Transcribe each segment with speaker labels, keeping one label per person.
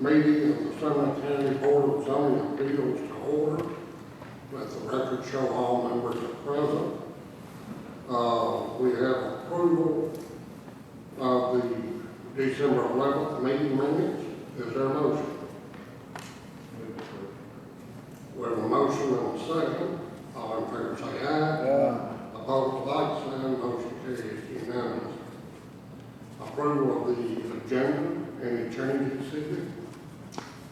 Speaker 1: meeting of the Sumner County Board of Zoning Appeals to order. Let the record show all members are present. We have approval of the December 11th meeting minutes. Is there a motion? We have a motion and a second. All in favor say aye. Opposed, like sign. Motion carries unanimously. Approval of the agenda. Any changes, Cindy?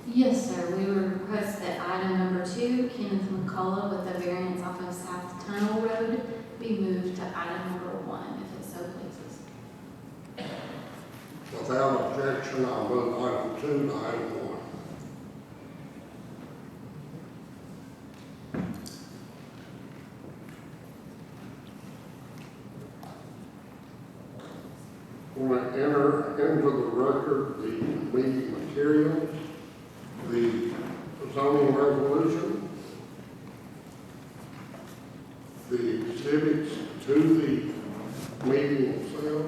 Speaker 2: Yes, sir. We would request that item number 2, Kenneth McCullough with the variance off of South Tunnel Road, be moved to item number 1, if it so pleases.
Speaker 1: Without objection, I'll move item 2 to item 1. We're going to enter into the record the meeting materials, the zoning resolution, the exhibits to the meeting itself,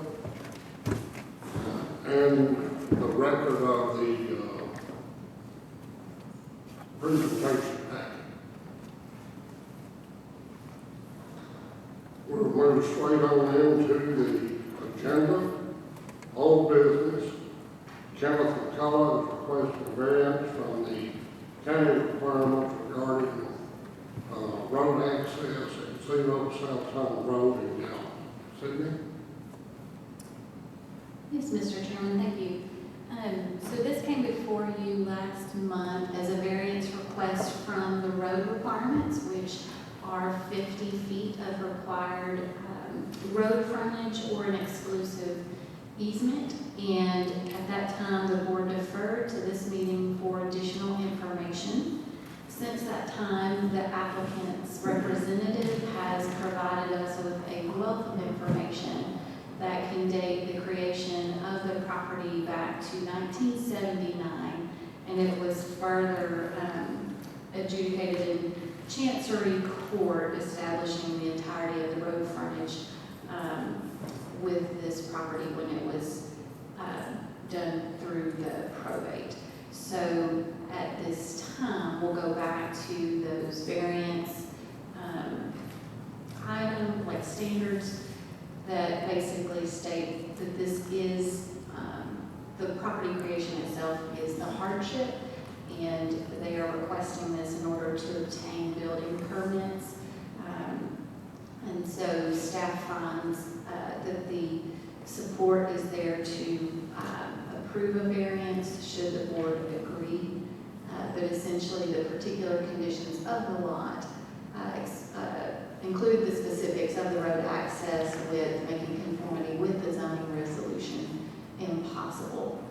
Speaker 1: and the record of the presentation packet. We'll move straight on into the agenda. Old business. Kenneth McCullough is requesting variance from the county requirements regarding road access at 0 South Tunnel Road in Gallup. Sydney?
Speaker 2: Yes, Mr. Chairman, thank you. So this came before you last month as a variance request from the road requirements, which are 50 feet of required road frontage or an exclusive easement, and at that time the board deferred to this meeting for additional information. Since that time, the applicant's representative has provided us with a wealth of information that can date the creation of the property back to 1979, and it was further adjudicated in Chancery Court, establishing the entirety of the road frontage with this property when it was done through the probate. So at this time, we'll go back to those variance items, like standards, that basically state that this is, the property creation itself is the hardship, and they are requesting this in order to obtain building permits. And so staff finds that the support is there to approve a variance should the board agree, but essentially the particular conditions of the lot include the specifics of the road access with making conformity with the zoning resolution impossible.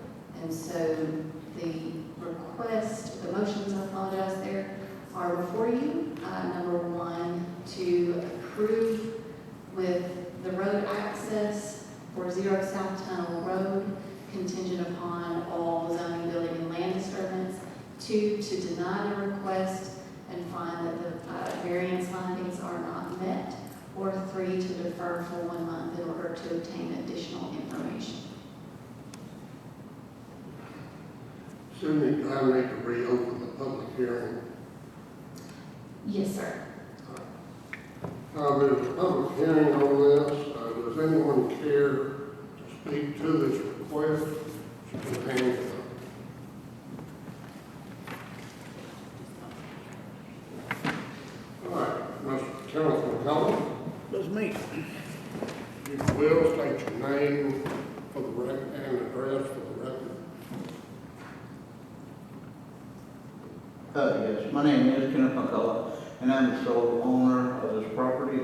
Speaker 2: And so the request, the motions, I apologize, there are before you. Number 1, to approve with the road access for 0 South Tunnel Road, contingent upon all zoning, building, and land disturbance. 2, to deny the request and find that the variance findings are not met. Or 3, to defer for 1 month in order to obtain additional information.
Speaker 1: Cindy, I need to reopen the public hearing.
Speaker 2: Yes, sir.
Speaker 1: There's a public hearing on this. Does anyone care to speak to this request? You can hand it up. All right, Mr. Kenneth McCullough.
Speaker 3: That's me.
Speaker 1: You will state your name for the record and address for the record.
Speaker 3: Yes, my name is Kenneth McCullough, and I'm the sole owner of this property.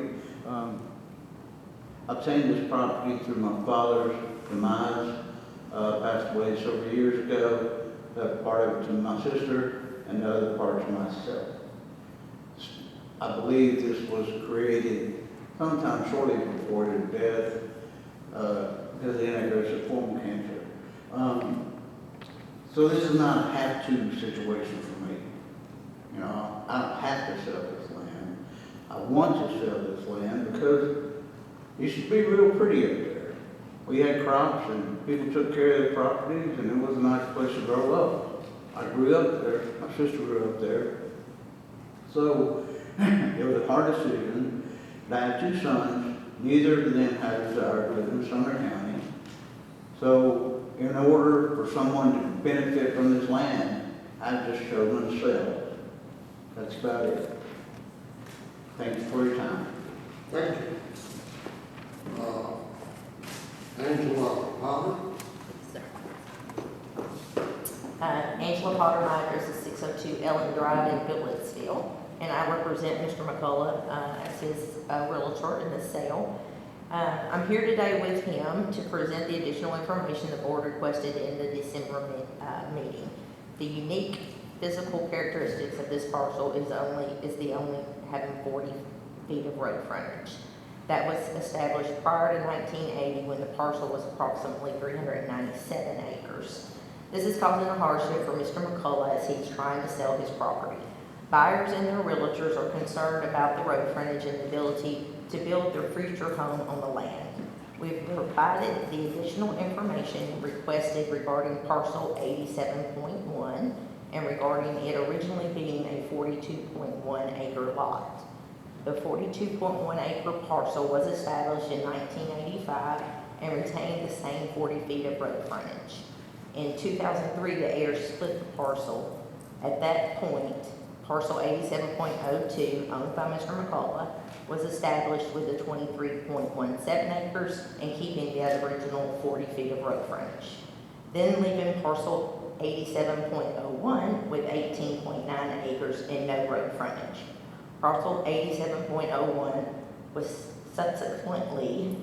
Speaker 3: I obtained this property through my father's demise, passed away several years ago. Left part of it to my sister and the other part to myself. I believe this was created sometime shortly before his death because of the aggressive form of cancer. So this is not a have-to situation for me. You know, I don't have to sell this land. I want to sell this land because it used to be real pretty up there. We had crops and people took care of the properties, and it was a nice place to grow up. I grew up there, my sister grew up there. So it was a hard decision. But I had two sons, neither of them had a desire to live in Sumner County. So in order for someone to benefit from this land, I've just chosen to sell. That's about it. Thank you for your time.
Speaker 1: Thank you. Angela Potter.
Speaker 4: Sir. Angela Potter, my address is 602 Ellen Drive in Phillipsville, and I represent Mr. McCullough as his realtor in the sale. I'm here today with him to present the additional information the board requested in the December meeting. The unique physical characteristics of this parcel is the only having 40 feet of road frontage. That was established prior to 1980 when the parcel was approximately 397 acres. This is causing a hardship for Mr. McCullough as he's trying to sell his property. Buyers and their realtors are concerned about the road frontage and the ability to build their future home on the land. We've provided the additional information requested regarding parcel 87.1 and regarding it originally being a 42.1 acre lot. The 42.1 acre parcel was established in 1985 and retained the same 40 feet of road frontage. In 2003, the heirs split the parcel. At that point, parcel 87.02, owned by Mr. McCullough, was established with the 23.17 acres and keeping the original 40 feet of road frontage. Then leaving parcel 87.01 with 18.9 acres and no road frontage. Parcel 87.01 was subsequently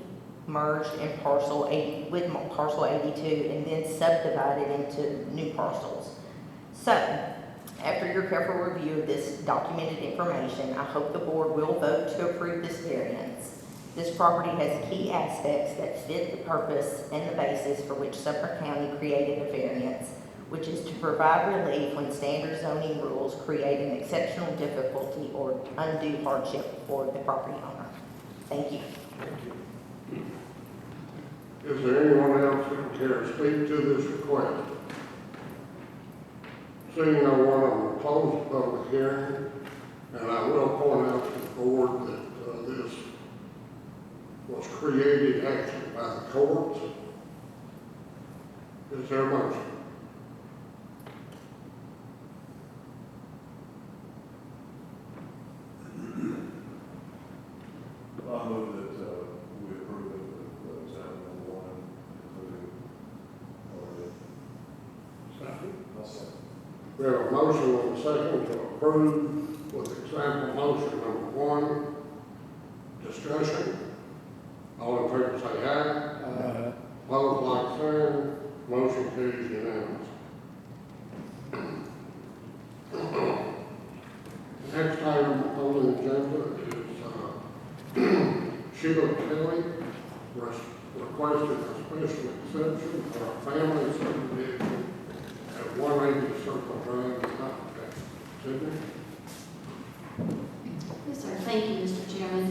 Speaker 4: merged in parcel 80 with parcel 82 and then subdivided into new parcels. So, after your careful review of this documented information, I hope the board will vote to approve this variance. This property has key aspects that fit the purpose and the basis for which Sumner County created the variance, which is to provide relief when standard zoning rules create an exceptional difficulty or undue hardship for the property owner. Thank you.
Speaker 1: Thank you. Is there anyone else who would care to speak to this request? Seeing no one, I will close the public hearing, and I will point out to the board that this was created actually by the courts. Is there a motion?
Speaker 5: I move that we approve it with example one, including
Speaker 1: Second.
Speaker 5: I'll second.
Speaker 1: We have a motion and a second to approve with example motion number one. Discussion. All in favor say aye. Opposed, like sign. Motion carries unanimous. Next item on the agenda is Sheila Kelly requested a special exception for a family subdivision at 180 Circle Drive in Appleton. Sydney?
Speaker 2: Yes, sir. Thank you, Mr. Chairman.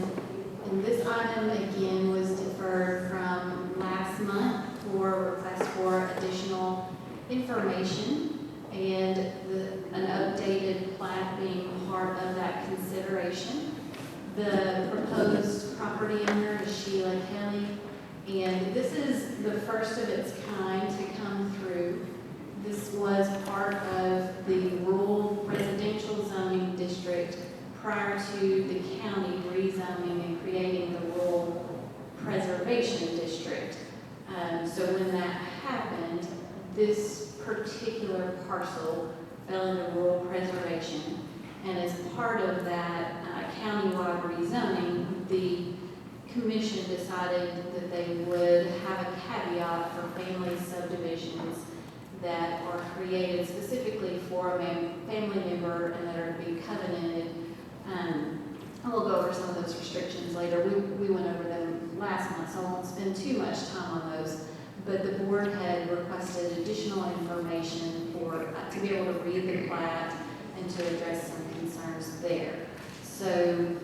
Speaker 2: And this item again was deferred from last month for request for additional information and an updated plat being part of that consideration. The proposed property owner is Sheila Kelly, and this is the first of its kind to come through. This was part of the rural residential zoning district prior to the county rezoning and creating the rural preservation district. So when that happened, this particular parcel fell into rural preservation. And as part of that countywide rezoning, the commission decided that they would have a caveat for family subdivisions that are created specifically for a family member and that are to be covenanted. And we'll go over some of those restrictions later. We went over them last month, so I won't spend too much time on those. But the board had requested additional information to be able to read the plat and to address some concerns there. So,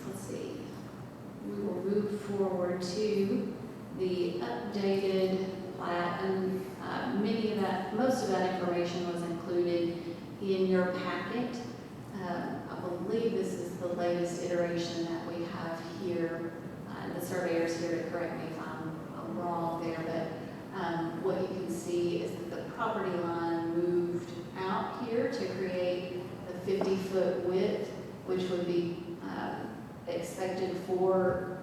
Speaker 2: let's see. We will move forward to the updated plat, and most of that information was included in your packet. I believe this is the latest iteration that we have here. The surveyor's here to correct me if I'm wrong there, but what you can see is that the property line moved out here to create the 50-foot width, which would be expected for,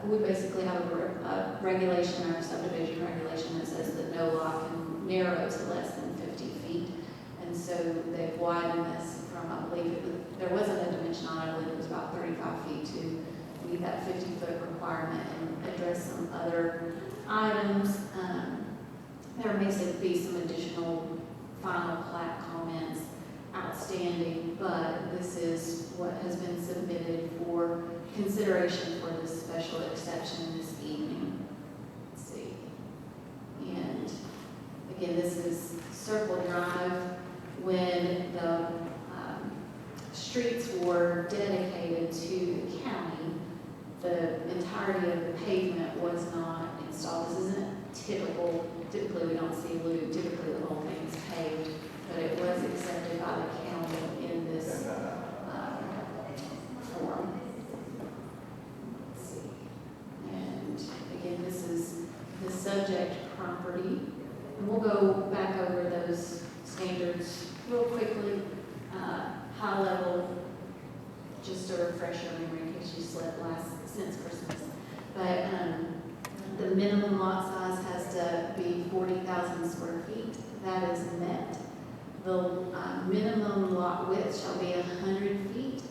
Speaker 2: we basically have a regulation or a subdivision regulation that says that no lot can narrow to less than 50 feet. And so they've widened this from, I believe, there wasn't a dimension on it, I believe it was about 35 feet to meet that 50-foot requirement and address some other items. There may be some additional final plat comments outstanding, but this is what has been submitted for consideration for this special exception this evening. Let's see. And again, this is Circle Drive. When the streets were dedicated to the county, the entirety of the pavement was not installed. This isn't typical. Typically, we don't see loop. Typically, the whole thing is paved, but it was accepted by the county in this form. Let's see. And again, this is the subject property. And we'll go back over those standards real quickly. High level, just a refresher memory in case you slept since Christmas. But the minimum lot size has to be 40,000 square feet. That is met. The minimum lot width shall be 100 feet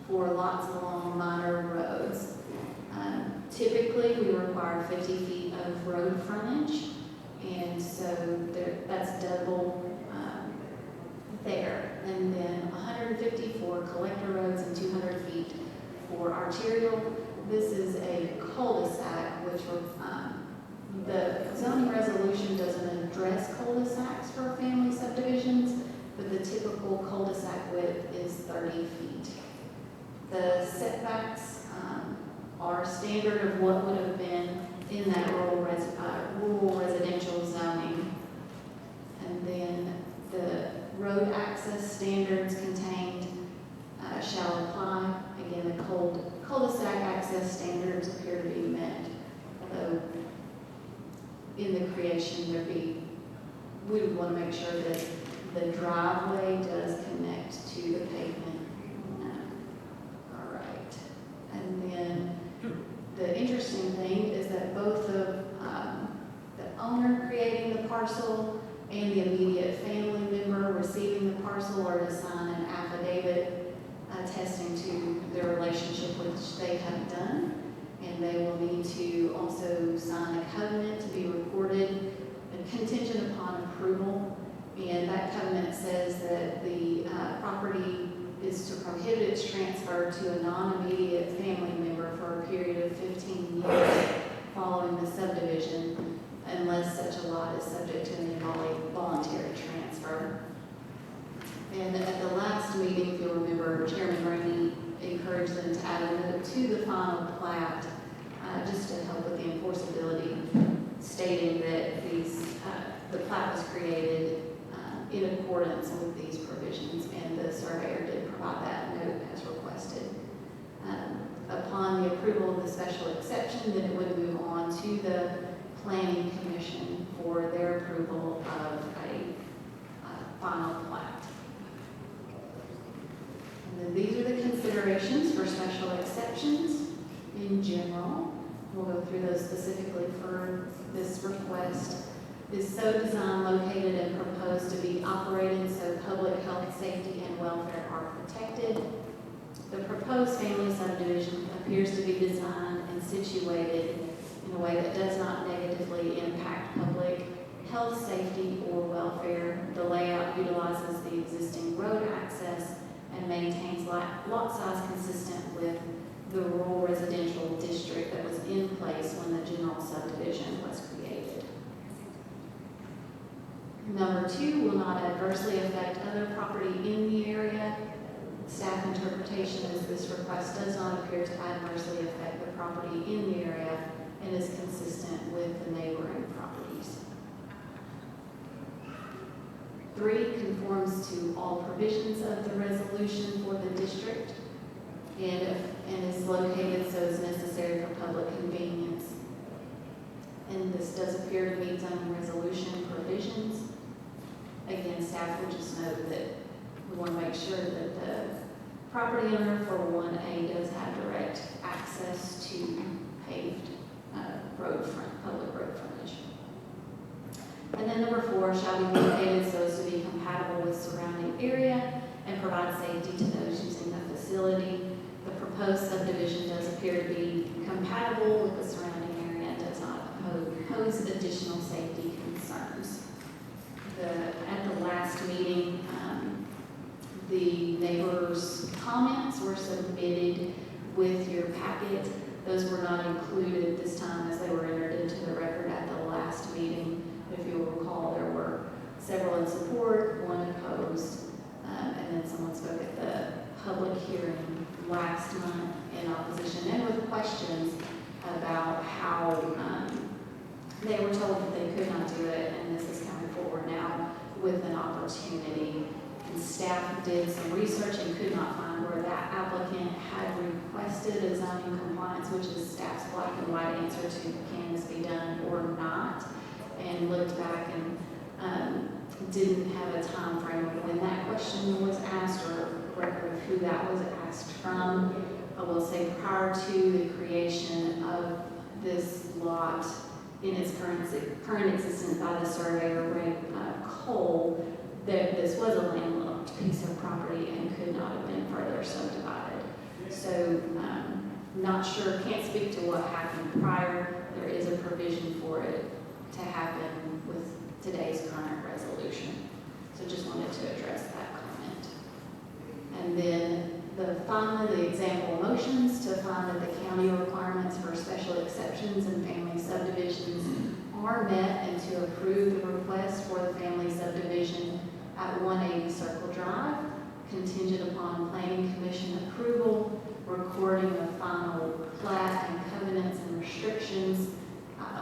Speaker 2: for lots along minor roads. Typically, we require 50 feet of road frontage, and so that's double there. And then 150 for collector roads and 200 feet for arterial. This is a cul-de-sac, which the zoning resolution doesn't address cul-de-sacs for family subdivisions, but the typical cul-de-sac width is 30 feet. The setbacks are standard of what would have been in that rural residential zoning. And then the road access standards contained shall apply. Again, the cul-de-sac access standards appear to be met, although in the creation we would want to make sure that the driveway does connect to the pavement. All right. And then the interesting thing is that both of the owner creating the parcel and the immediate family member receiving the parcel are to sign an affidavit attesting to their relationship, which they have done. And they will need to also sign a covenant to be recorded and contingent upon approval. And that covenant says that the property is to prohibit its transfer to a non-immediate family member for a period of 15 years following the subdivision, unless such a lot is subject to an involuntary transfer. And at the last meeting, if you'll remember, Chairman Rainey encouraged them to add a note to the final plat, just to help with the enforceability, stating that the plat was created in accordance with these provisions, and the surveyor did provide that note as requested. Upon the approval of the special exception, then it would move on to the Planning Commission for their approval of a final plat. And then these are the considerations for special exceptions in general. We'll go through those specifically for this request. Is so designed, located, and proposed to be operated so public health, safety, and welfare are protected. The proposed family subdivision appears to be designed and situated in a way that does not negatively impact public health, safety, or welfare. The layout utilizes the existing road access and maintains lot size consistent with the rural residential district that was in place when the general subdivision was created. Number 2, will not adversely affect other property in the area. Staff interpretation is this request does not appear to adversely affect the property in the area and is consistent with the neighboring properties. 3 conforms to all provisions of the resolution for the district and is located so it's necessary for public convenience. And this does appear to meet zoning resolution provisions. Again, staff would just note that we want to make sure that the property owner for 1A does have direct access to paved public road frontage. And then number 4, shall be located so as to be compatible with surrounding area and provide safety to those using the facility. The proposed subdivision does appear to be compatible with the surrounding area and does not pose additional safety concerns. At the last meeting, the neighbors' comments were submitted with your packet. Those were not included this time as they were entered into the record at the last meeting. If you'll recall, there were several in support, 1 opposed, and then someone spoke at the public hearing last month in opposition and with questions about how they were told that they could not do it, and this is coming forward now with an opportunity. And staff did some research and could not find where that applicant had requested a zoning compliance, which is staff's black and white answer to can this be done or not, and looked back and didn't have a time frame of when that question was asked or record of who that was asked from. I will say prior to the creation of this lot in its current existence by the surveyor, Ray Cole, that this was a landlocked piece of property and could not have been further subdivided. So, not sure, can't speak to what happened prior. There is a provision for it to happen with today's current resolution. So just wanted to address that comment. And then finally, the example motions to find that the county requirements for special exceptions and family subdivisions are met and to approve the request for the family subdivision at 180 Circle Drive, contingent upon Planning Commission approval, recording of final plat and covenants and restrictions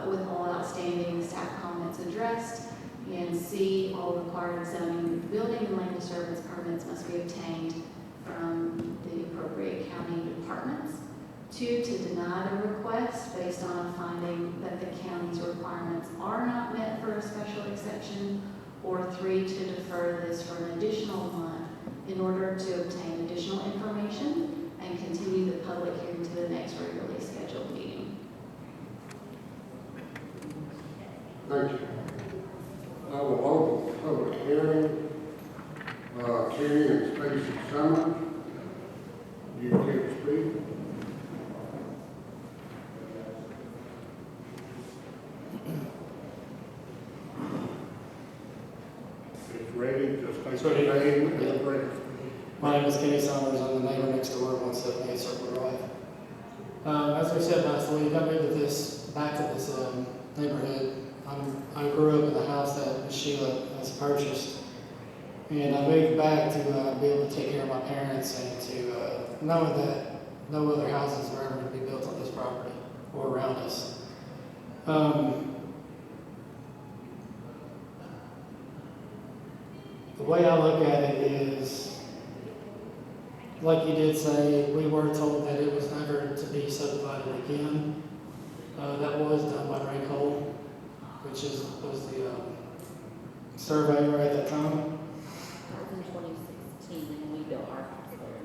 Speaker 2: with all outstanding staff comments addressed, and C, all required zoning, building, and land disturbance permits must be obtained from the appropriate county departments. 2, to deny the request based on a finding that the county's requirements are not met for a special exception, or 3, to defer this for an additional month in order to obtain additional information and continue the public hearing to the next regularly scheduled meeting.
Speaker 1: Thank you. I will open the public hearing. Kenny and Stacy Summers, you can speak. It's ready, just take your name and address.
Speaker 6: My name is Kenny Summers. I'm the neighbor next door, 178 Circle Drive. As we said last week, I moved back to this neighborhood. I grew up in the house that Ms. Sheila has purchased, and I moved back to be able to take care of my parents and to knowing that no other houses were ever going to be built on this property or around us. The way I look at it is, like you did say, we were told that it was never to be subdivided again. That was done by Ray Cole, which was the surveyor at that time.
Speaker 7: That was in 2016 when we built our house there.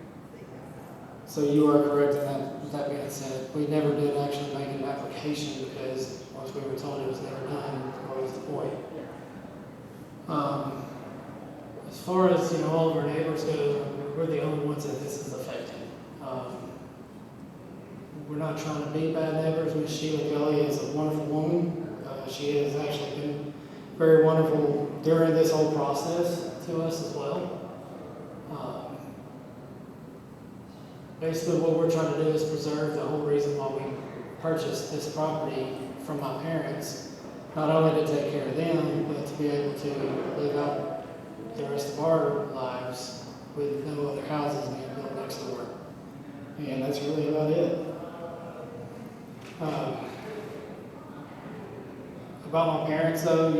Speaker 6: So you are correct in that. With that being said, we never did actually make an application because once we were told it was never done, what was the point? As far as all of our neighbors go, we're the only ones that this is affecting. We're not trying to be bad neighbors. Ms. Sheila Kelly is a wonderful woman. She has actually been very wonderful during this whole process to us as well. Basically, what we're trying to do is preserve the whole reason why we purchased this property from my parents, not only to take care of them, but to be able to live out the rest of our lives with no other houses being built next door. And that's really about it. About my parents, though,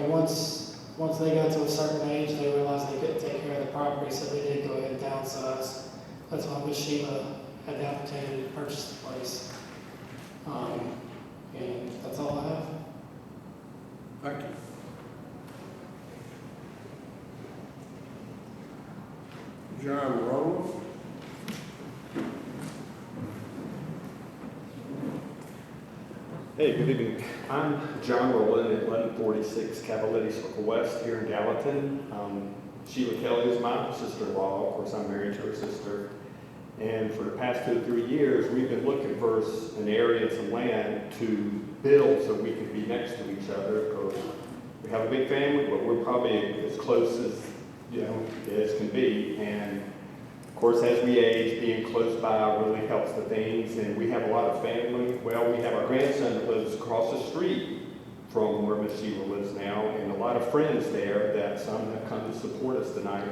Speaker 6: once once they got to a certain age, they realized they couldn't take care of the property, so they did go ahead and downsize. That's why Miss Sheila had the opportunity to purchase the place. And that's all I have.
Speaker 1: Thank you. John Rowland.
Speaker 8: Hey, good evening. I'm John Rowland at 1146 Cavaletti Circle West here in Gallatin. Sheila Kelly is my sister-in-law. Of course, I'm married to her sister. And for the past 2 or 3 years, we've been looking for an area and some land to build so we can be next to each other. Because we have a big family, but we're probably as close as, as can be. And of course, as we age, being close by really helps the things, and we have a lot of family. Well, we have our grandson that lives across the street from where Miss Sheila lives now, and a lot of friends there that some have come to support us tonight.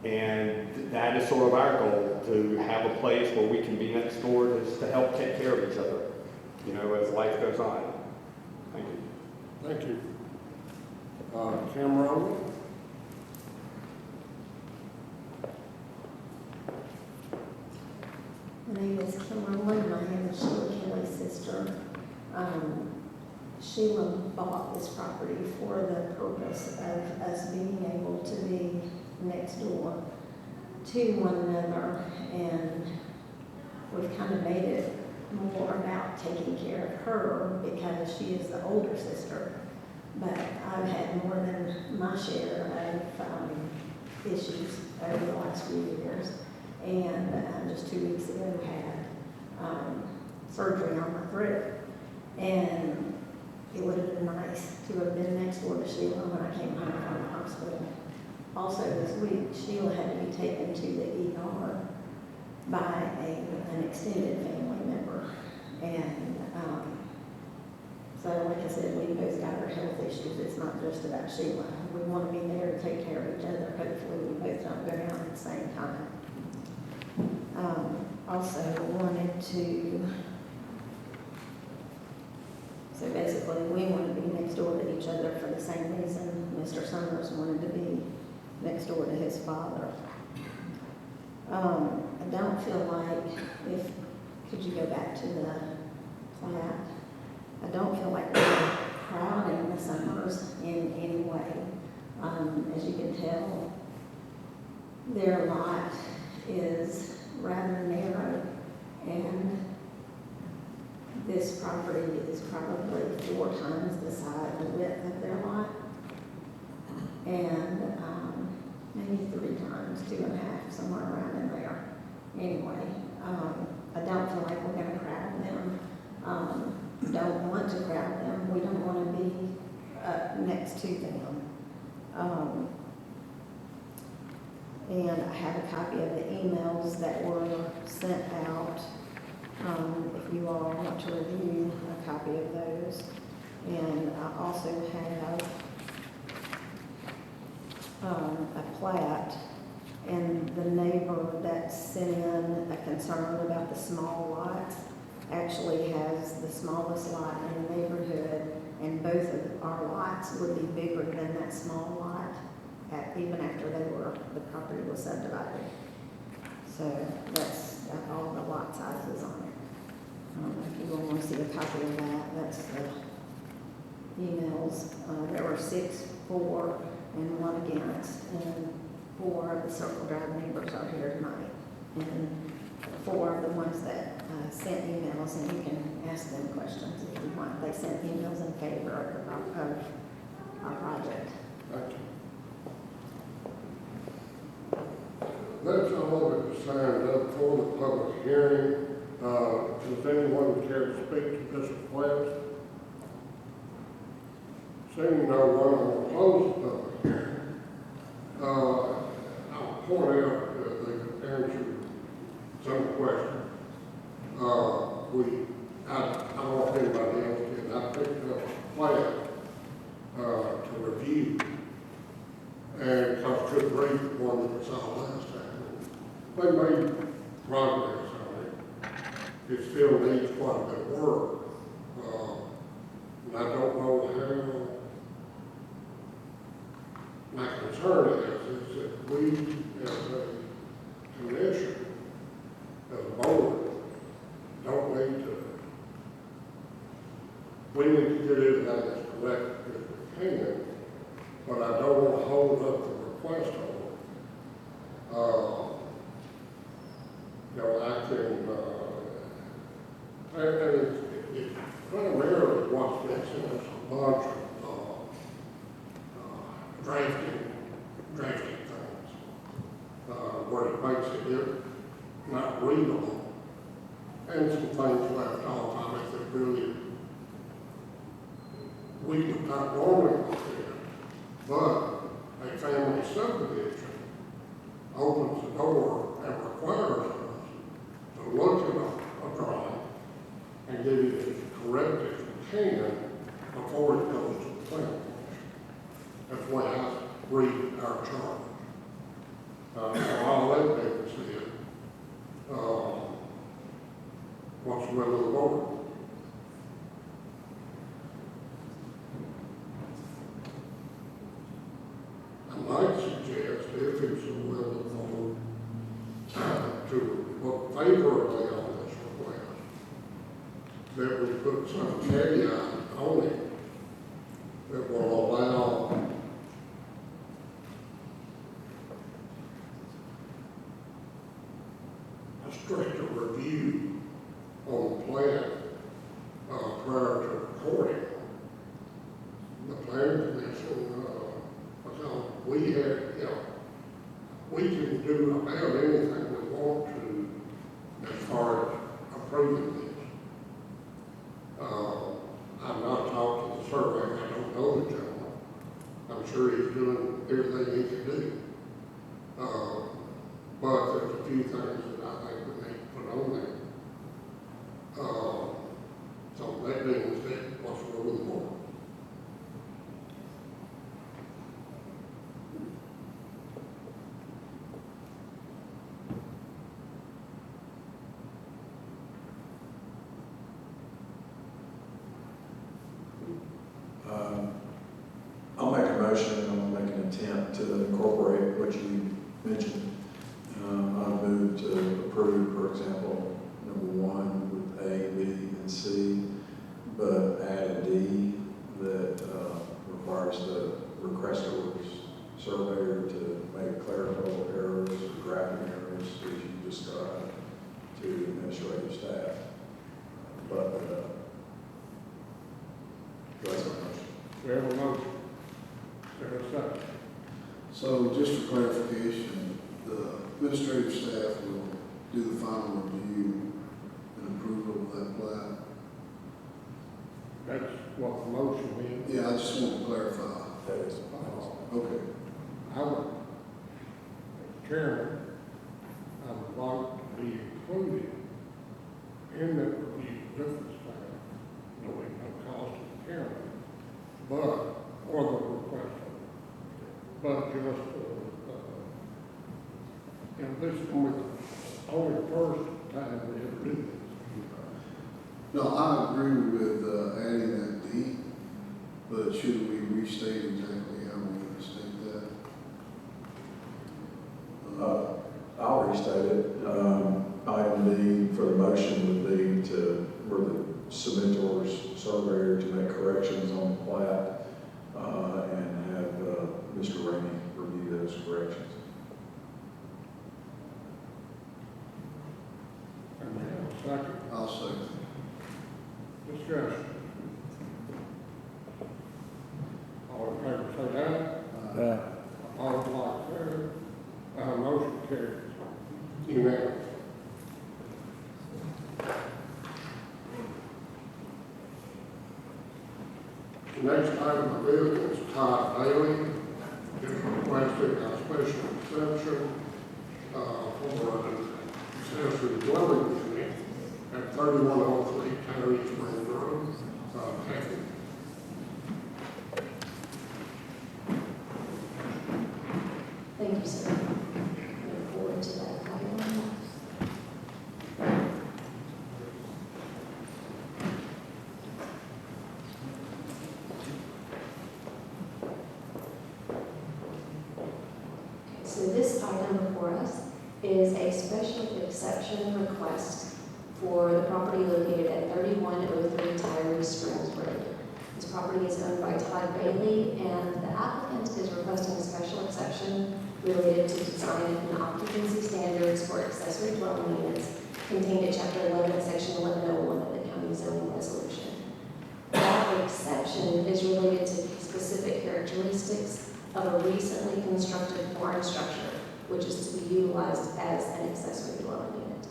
Speaker 8: And that is sort of our goal, to have a place where we can be next door to help take care of each other, as life goes on. Thank you.
Speaker 1: Thank you. Kim Rowland.
Speaker 9: My name is Kim Rowland, and I am Sheila Kelly's sister. Sheila bought this property for the purpose of us being able to be next door to one another, and we've kind of made it more about taking care of her because she is the older sister. But I've had more than my share of issues over the last few years. And just 2 weeks ago had surgery on my throat. And it would have been nice to have been next door to Sheila when I came home from the hospital. Also this week, Sheila had to be taken to the ER by an extended family member. And so like I said, we both got our health issues. It's not just about Sheila. We want to be there to take care of each other. Hopefully we both don't go down at the same time. Also wanted to, so basically we want to be next door to each other for the same reason Mr. Summers wanted to be next door to his father. I don't feel like could you go back to the plat? I don't feel like we're crowding the Summers in any way. As you can tell, their lot is rather narrow, and this property is probably 4 times the size and width of their lot, and maybe 3 times, 2.5, somewhere around in there. Anyway, I don't feel like we're going to crowd them. Don't want to crowd them. We don't want to be next to them. And I have a copy of the emails that were sent out. If you all want to review a copy of those. And I also have a plat, and the neighbor that sent in a concern about the small lots actually has the smallest lot in the neighborhood, and both of our lots would be bigger than that small lot even after the property was subdivided. So that's got all the lot sizes on it. I don't know if you all want to see a copy of that. That's the emails. There were 6 for and 1 against, and 4 of the Circle Drive neighbors are here tonight. And 4 of the ones that sent emails, and you can ask them questions if you want. They sent emails in favor of our project.
Speaker 1: Thank you. That's all that was signed up for the public hearing. Does anyone care to speak to this request? Seeing no one, will close the public hearing. I'll point out that they answered some questions. I don't know if anybody else did. I picked up a plan to review, and because I couldn't read the one that was out last time. They made progress on it. It still needs quite a bit of work. And I don't know concern is that we, as a commission, as a board, don't need to, we need to get everything that's correct if we can, but I don't want to hold up the request on. You know, I can, and it primarily what's missing is a bunch of drafting things, where it makes it not readable, and some things left off. I mean, that really, we would not normally look at, but a family subdivision opens the door and requires us to look at a drawing and get it as correct as we can before it goes to the planning commission. That's the way I read our charter. So all that being said, what's the will of the board? I might suggest, if it's the will of the board, to look favorably on this request, that we put some caveat on it that will allow a stricter review on the plan prior to recording. The planning commission, because we had, you know, we can do about anything we want to as far as approving this. I've not talked to the survey, I don't know the gentleman. I'm sure he's doing everything he can do. But there's a few things that I think we need to put on there. So that being said, what's wrong with the board?
Speaker 10: I'll make a motion, I'll make an attempt to incorporate what you mentioned. I move to approve, for example, number 1 with A, B, and C, but add a D that requires the requester's surveyor to make clerical errors or graphic errors, as you described, to administrative staff. But that's my motion.
Speaker 1: We have a motion. Is there a second?
Speaker 11: So just for clarification, the administrative staff will do the final review and approval of that plat.
Speaker 1: That's what the motion is.
Speaker 11: Yeah, I just want to clarify.
Speaker 10: That is.
Speaker 11: Okay.
Speaker 1: I would, as chairman, I would like to be included in that review difference plan, knowing no cost to the county, but, or the request, but just, you know, this is going to be the only first time we ever do this.
Speaker 11: No, I agree with adding that D, but should we restate exactly how we're going to state that?
Speaker 10: I'll restate it. Item D for the motion would be for the submittor's surveyor to make corrections on the plat and have Mr. Rainey review those corrections.
Speaker 1: And we have a second
Speaker 11: I'll second.
Speaker 1: discussion. All in favor, say aye. All like there, motion carries. Unanimous. The next item of business, Todd Bailey is requesting a special exception for an accessory dwelling unit at 3103 Terry Spring Road, Hackett.
Speaker 9: Thank you, sir. Look forward to that item. come before us is a special exception request for the property located at 3103 Tyree Springs Road. This property is owned by Todd Bailey, and the applicant is requesting a special exception related to design and occupancy standards for accessory dwelling units contained in Chapter 11, Section 1101 of the County Zoning Resolution. That exception is related to specific characteristics of a recently constructed barn structure, which is to be utilized as an accessory dwelling unit.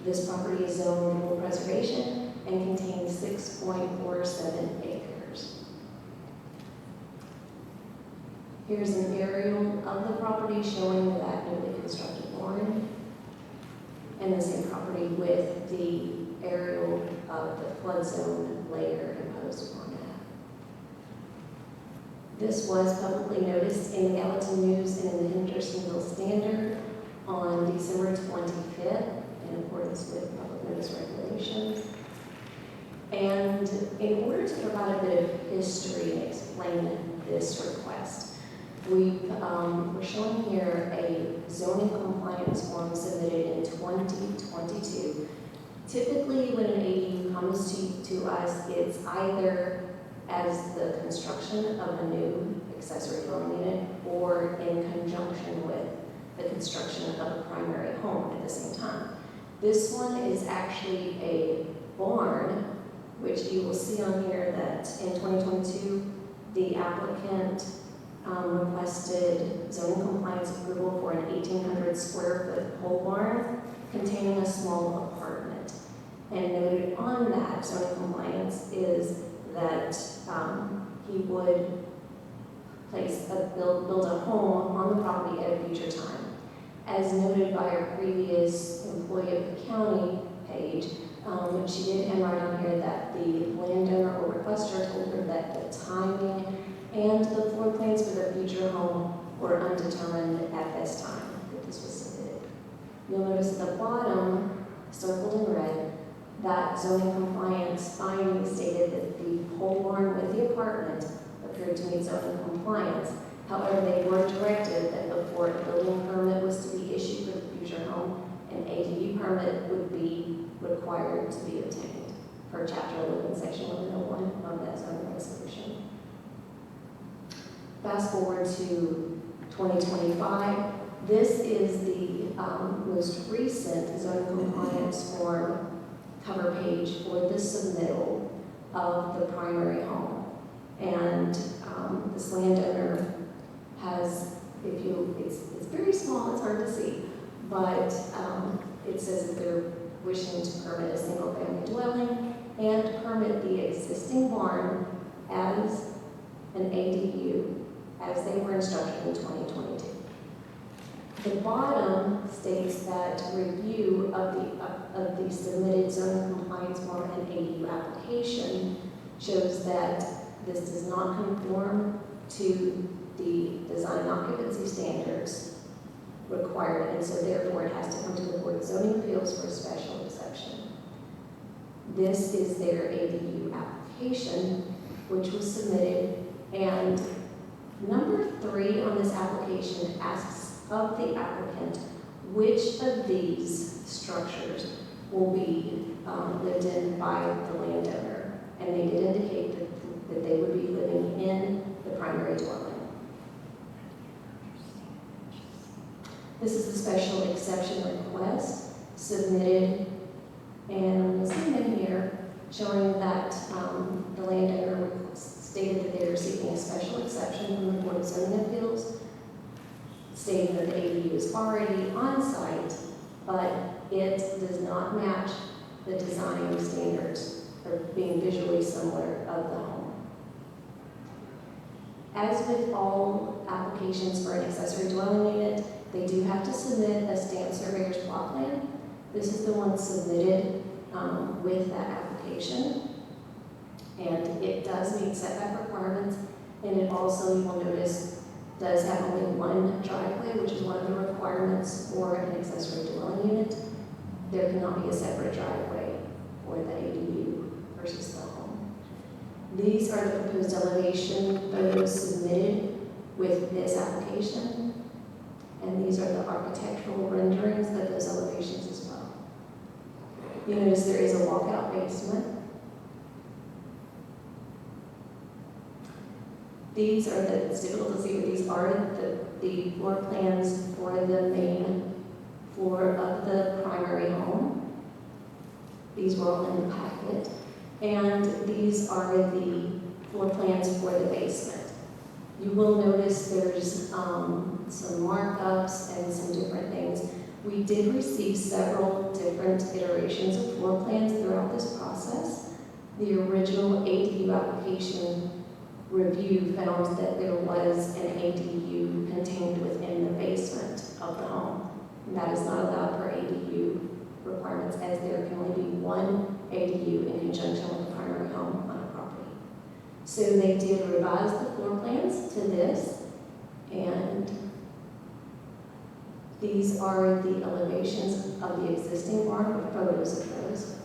Speaker 9: This property is zoned rural preservation and contains 6.47 acres. Here's an aerial of the property showing that newly constructed barn, and the same property with the aerial of the flood zone layer imposed upon that. This was publicly noticed in the Gallatin News and in the Hendersonville Standard on December 25th in accordance with public notice regulations. And in order to provide a bit of history and explain this request, we're showing here a zoning compliance form submitted in 2022. Typically, when an ADU comes to us, it's either as the construction of a new accessory dwelling unit or in conjunction with the construction of a primary home at the same time. This one is actually a barn, which you will see on here that in 2022, the applicant requested zoning compliance approval for an 1,800 square foot pole barn containing a small apartment. And noted on that zoning compliance is that he would build a home on the property at a future time. As noted by our previous employee of the county page, she did handwrite on here that the landowner or requester told her that the timing and the floor plans for the future home were undetermined at this time that this was submitted. You'll notice at the bottom, circled in red, that zoning compliance finding stated that the pole barn with the apartment appeared to meet zoning compliance. However, they were directed that before a building permit was to be issued for the future home, an ADU permit would be required to be obtained per Chapter 11, Section 1101 of that zoning resolution. Fast forward to 2025. This is the most recent zoning compliance form cover page for the submittal of the primary home. And this landowner has, it's very small, it's hard to see, but it says that they're wishing to permit a single family dwelling and permit the existing barn as an ADU as they were instructed in 2022. The bottom states that review of the submitted zoning compliance form and ADU application shows that this does not conform to the design and occupancy standards required, and so therefore it has to come to the Board of Zoning Appeals for a special exception. This is their ADU application, which was submitted, and number 3 on this application asks of the applicant which of these structures will be lived in by the landowner, and they did indicate that they would be living in the primary dwelling. This is a special exception request submitted, and we'll see in here showing that the landowner stated that they were seeking a special exception from the Board of Zoning Appeals, stating that the ADU is already on site, but it does not match the design standards or being visually similar of the home. As with all applications for an accessory dwelling unit, they do have to submit a stamp surveyor's plot plan. This is the one submitted with that application, and it does meet setback requirements, and it also, you will notice, does have only one driveway, which is one of the requirements for an accessory dwelling unit. There cannot be a separate driveway for the ADU versus the home. These are the proposed elevation photos submitted with this application, And these are the architectural renderings of those elevations as well. You notice there is a walkout basement. These are it's difficult to see, but these are the floor plans for the main floor of the primary home. These were all in the packet. And these are the floor plans for the basement. You will notice there's some markups and some different things. We did receive several different iterations of floor plans throughout this process. The original ADU application review found that there was an ADU contained within the basement of the home. And that is not allowed per ADU requirements, as there can only be one ADU in conjunction with the primary home on a property. So they did revise the floor plans to this, and these are the elevations of the existing barn with photos of those.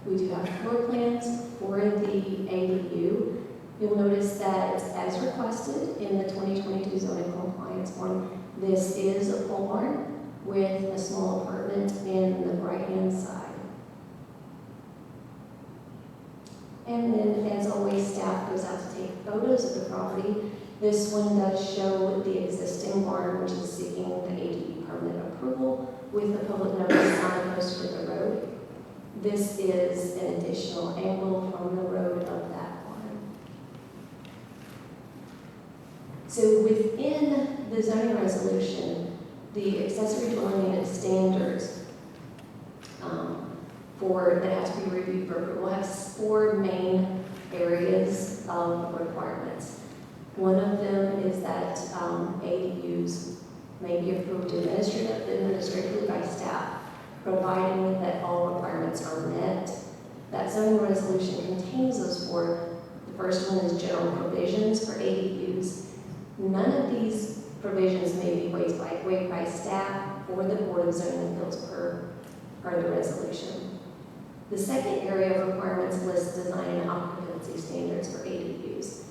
Speaker 9: We do have floor plans for the ADU. You'll notice that as requested in the 2022 zoning compliance form, this is a pole barn with a small apartment in the right-hand side. And then, as always, staff goes out to take photos of the property. This one does show the existing barn, which is seeking the ADU permit approval with the public notice sign posted at the road. This is an additional angle from the road of that barn. So within the zoning resolution, the accessory dwelling unit standards that have to be reviewed for approval have 4 main areas of requirements. One of them is that ADUs may be approved administratively by staff, providing that all requirements are met. That zoning resolution contains those 4. The first one is general provisions for ADUs. None of these provisions may be waived by staff or the Board of Zoning Appeals per the resolution. The second area of requirements lists design and occupancy standards for ADUs.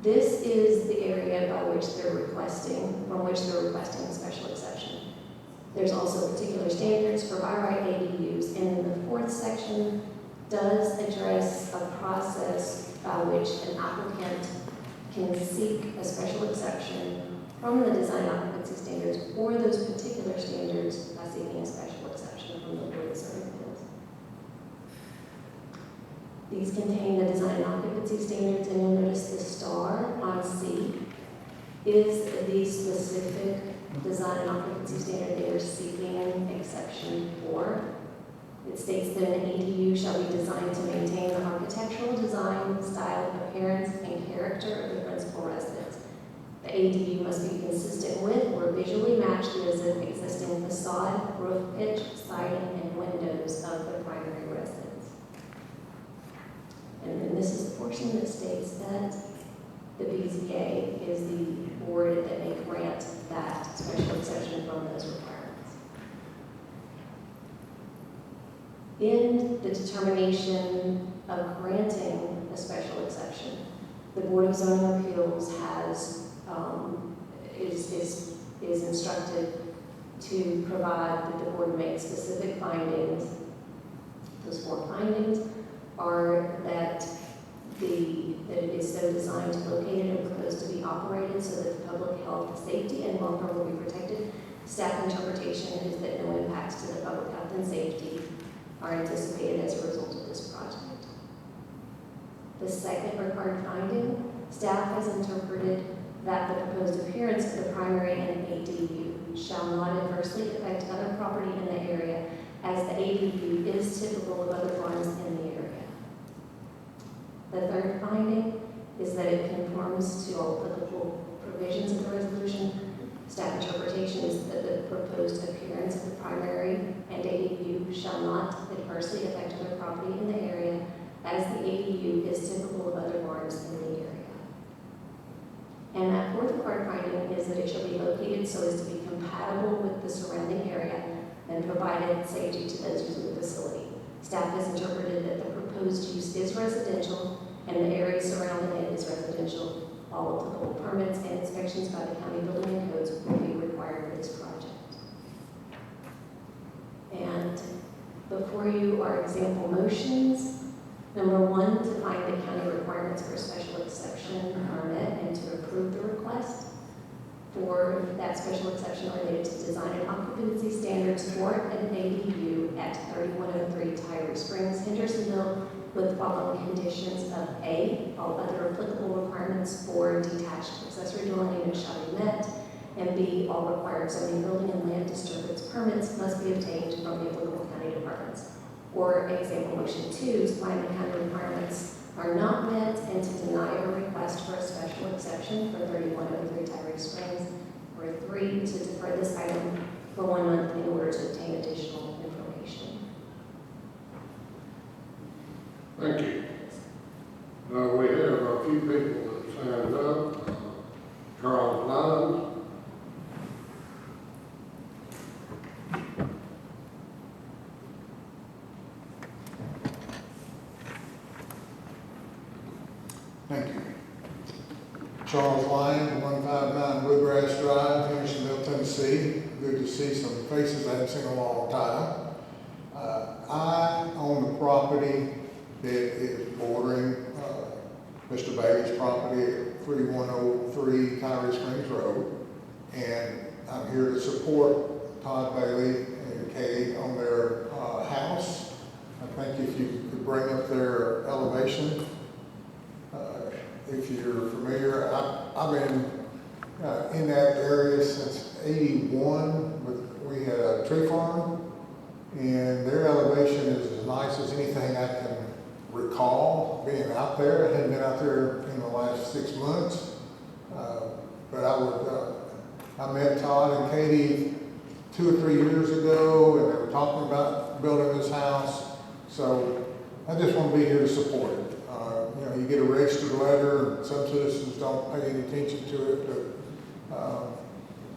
Speaker 9: This is the area from which they're requesting a special exception. There's also particular standards for by right ADUs, and then the 4th section does address a process by which an applicant can seek a special exception from the design occupancy standards or those particular standards by seeking a special exception from the Board of Zoning Appeals. These contain the design and occupancy standards, and you'll notice the star on C is the specific design and occupancy standard they are seeking an exception for. It states that an ADU shall be designed to maintain the architectural design, style, appearance, and character of the principal residence. The ADU must be consistent with or visually match the existing facade, roof pitch, siding, and windows of the primary residence. And then this is the portion that states that the BZA is the board that may grant that special exception from those requirements. In the determination of granting a special exception, the Board of Zoning Appeals is instructed to provide that the board make specific findings. Those 4 findings are that it is so designed, located, and proposed to be operated so that the public health, safety, and welfare will be protected. Staff interpretation is that no impacts to the public health and safety are anticipated as a result of this project. The second required finding, staff has interpreted that the proposed appearance of the primary and ADU shall not adversely affect other property in the area, as the ADU is typical of other barns in the area. The third finding is that it conforms to all applicable provisions of the resolution. Staff interpretation is that the proposed appearance of the primary and ADU shall not adversely affect other property in the area, as the ADU is typical of other barns in the area. And that 4th required finding is that it shall be located so as to be compatible with the surrounding area and provided safety to those using the facility. Staff has interpreted that the proposed use is residential and the area surrounding it is residential, All applicable permits and inspections by the county building and codes will be required for this project. And before you are example motions. Number 1, to find the county requirements for a special exception are met and to approve the request for that special exception related to design and occupancy standards for an ADU at 3103 Tyree Springs, Hendersonville, with the following conditions of A, all other applicable requirements for detached accessory dwelling units shall be met, and B, all required zoning, building, and land disturbance permits must be obtained from the applicable county departments. Or example motion 2, to find the county requirements are not met and to deny a request for a special exception for 3103 Tyree Springs. Or 3, to defer this item for 1 month in order to obtain additional information.
Speaker 1: Thank you. We have a few people that signed up. Charles Lyons.
Speaker 12: Thank you. Charles Lyon, 159 Woodgrass Drive, Hendersonville, Tennessee. Good to see some faces I haven't seen in a long time. I own the property that is bordering Mr. Bailey's property at 3103 Tyree Springs Road. And I'm here to support Todd Bailey and Katie on their house. I think if you could bring up their elevation. If you're familiar, I've been in that area since '81. We had a tree farm, and their elevation is as nice as anything I can recall being out there. I hadn't been out there in the last 6 months, but I met Todd and Katie 2 or 3 years ago, and they were talking about building this house. So I just want to be here to support it. You get a registered letter, and some citizens don't pay any attention to it, but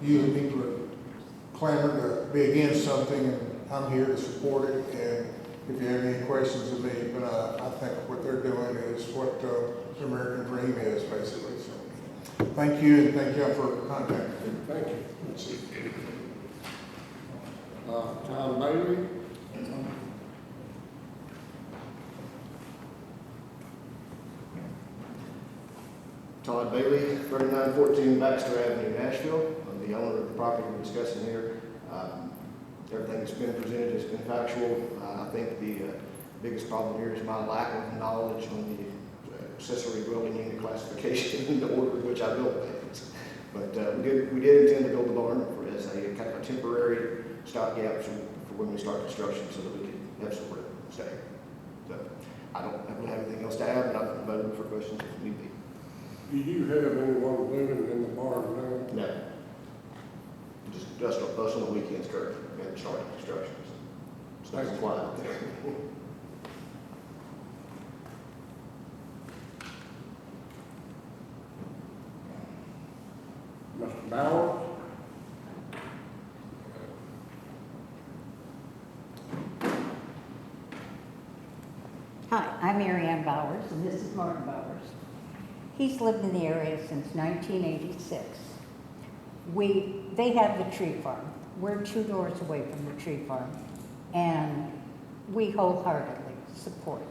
Speaker 12: usually people are clamoring to be against something, and I'm here to support it. And if you have any questions of me, but I think what they're doing is what the American dream is, basically. So thank you, and thank you for contacting me.
Speaker 1: Thank you. Tom Bailey.
Speaker 13: Todd Bailey, 3914 Baxter Avenue, Nashville. I'm the owner of the property we're discussing here. Everything that's been presented has been factual. I think the biggest problem here is my lack of knowledge on the accessory dwelling unit classification and the order in which I built things. But we did intend to build the barn as a kind of a temporary stopgap for when we start construction, so that we can have somewhere to stay. So I don't have anything else to add, but I'm available for questions if need be.
Speaker 1: Do you have anyone living in the barn now?
Speaker 13: No. Just us on the weekends, Kurt, and starting construction. It's nice and quiet out there.
Speaker 1: Mr. Bauer?
Speaker 14: Hi, I'm Mary Ann Bowers, and this is Martin Bowers. He's lived in the area since 1986. They have the tree farm. We're 2 doors away from the tree farm, and we wholeheartedly support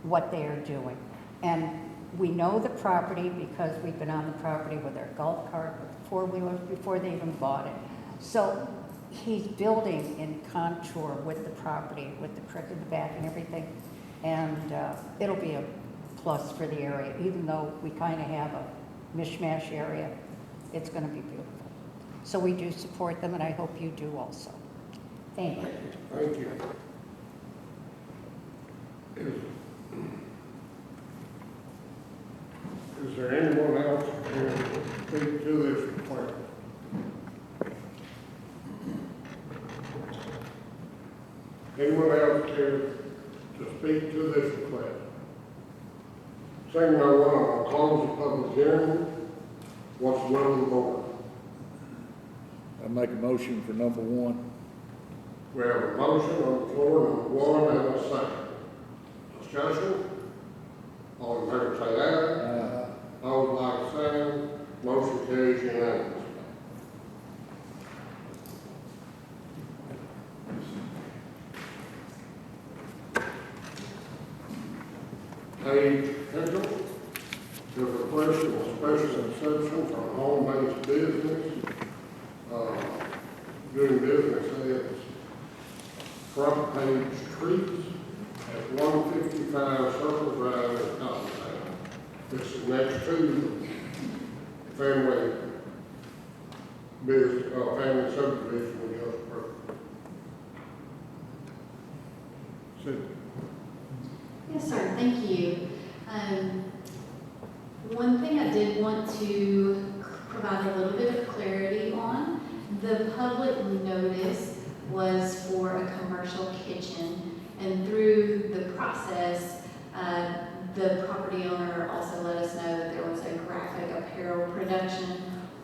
Speaker 14: what they are doing. And we know the property because we've been on the property with our golf cart, with the four-wheelers before they even bought it. So he's building in contour with the property, with the creek in the back and everything. And it'll be a plus for the area, even though we kind of have a mishmash area. It's going to be beautiful. So we do support them, and I hope you do also. Thank you.
Speaker 1: Thank you. Is there anyone else who can speak to this request? Anyone else care to speak to this request? Saying no one, I'm going to close the public hearing. What's the will of the board?
Speaker 15: I make a motion for number 1.
Speaker 1: We have a motion on the floor, number 1, and a second. Discussion? All in favor say aye. Aye. All Page Kendall to request a special exception for home-based business, doing business as Front Page Treats at 155 Circle Drive in Cottontown. This is next to family business, family subdivision we just approved. Sue.
Speaker 2: Yes, sir, thank you. One thing I did want to provide a little bit of clarity on, the public notice was for a commercial kitchen, and through the process, the property owner also let us know that there was a graphic apparel production.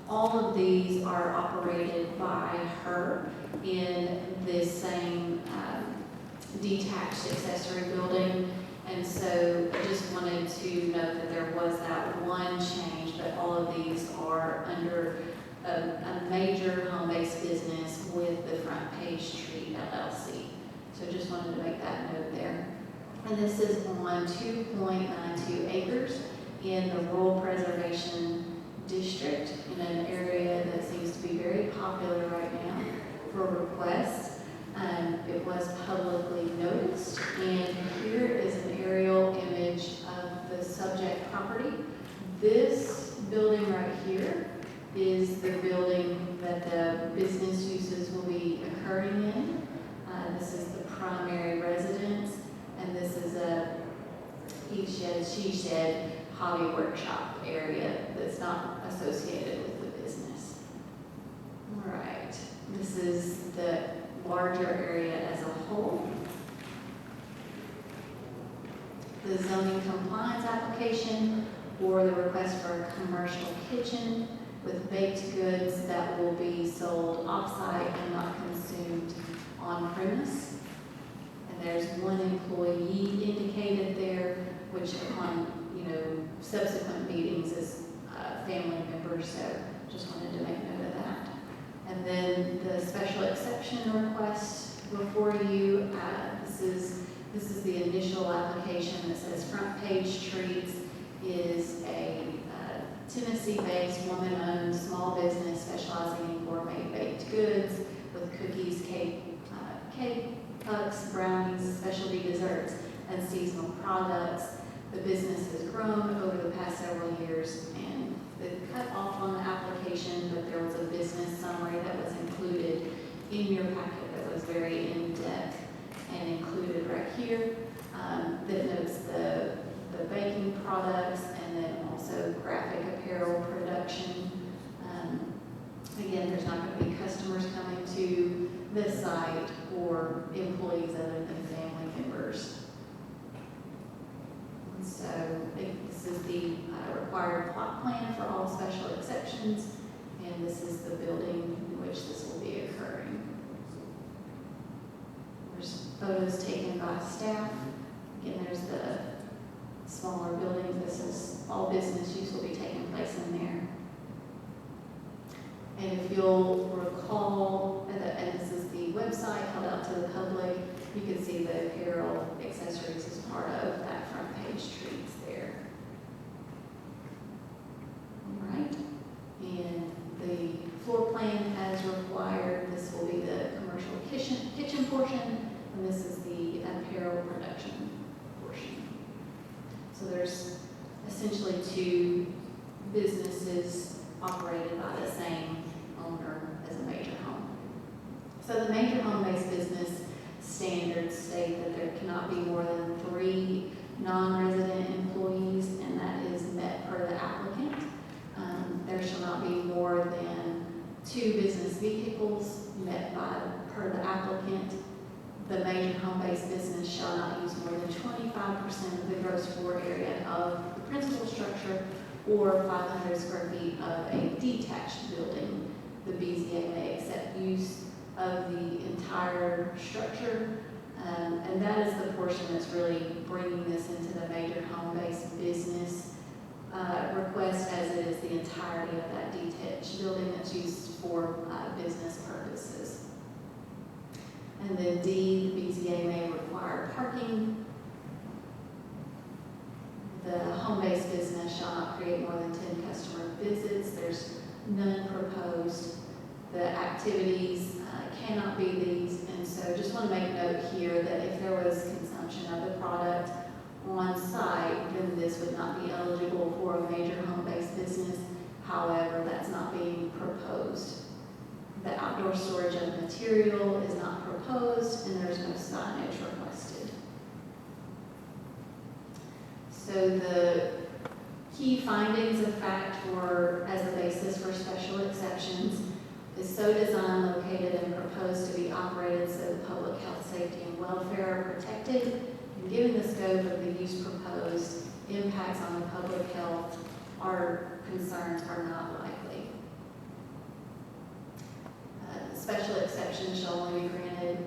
Speaker 2: All of these are operated by her in this same detached accessory building. And so I just wanted to note that there was that one change, but all of these are under a major home-based business with the Front Page Treat LLC. So just wanted to make that note there. And this is on 2.92 acres in the Rural Preservation District in an area that seems to be very popular right now for requests. It was publicly noticed, and here is an aerial image of the subject property. This building right here is the building that the business uses will be occurring in. This is the primary residence, and this is a he shed, she shed, hobby workshop area that's not associated with the business. All right, this is the larger area as a whole. The zoning compliance application or the request for a commercial kitchen with baked goods that will be sold off-site and not consumed on premise. And there's one employee indicated there, which upon subsequent meetings is family members. So just wanted to make note of that. And then the special exception request before you, this is the initial application that says Front Page Treats is a Tennessee-based, woman-owned small business specializing in gourmet baked goods with cookies, cake pucks, brownies, specialty desserts, and seasonal products. The business has grown over the past several years, and they cut off on the application, but there was a business summary that was included in your packet that was very in-depth and included right here that notes the baking products and then also graphic apparel production. Again, there's not going to be customers coming to this site or employees other than family members. And so this is the required plot plan for all special exceptions, and this is the building in which this will be occurring. There's photos taken by staff. Again, there's the smaller building. This is all business use will be taking place in there. And if you'll recall, and this is the website held out to the public, you can see the apparel accessories as part of that Front Page Treats there. All right. And the floor plan as required, this will be the commercial kitchen portion, and this is the apparel production portion. So there's essentially two businesses operated by the same owner as a major home. So the major home-based business standards state that there cannot be more than 3 non-resident employees, and that is met per the applicant. There shall not be more than 2 business vehicles met per the applicant. The major home-based business shall not use more than 25% of the gross floor area of the principal structure or 500 square feet of a detached building. The BZA may accept use of the entire structure, and that is the portion that's really bringing this into the major home-based business request, as it is the entirety of that detached building that's used for business purposes. And then D, the BZA may require parking create more than 10 customer visits. There's none proposed. The activities cannot be these, and so just want to make note here that if there was consumption of the product on site, then this would not be eligible for a major home-based business. However, that's not being proposed. The outdoor storage of material is not proposed, and there's no signage requested. So the key findings of fact for as a basis for special exceptions is so designed, located, and proposed to be operated so the public health, safety, and welfare are protected, and given the scope of the use proposed, impacts on the public health or concerns are not likely. Special exceptions shall only be granted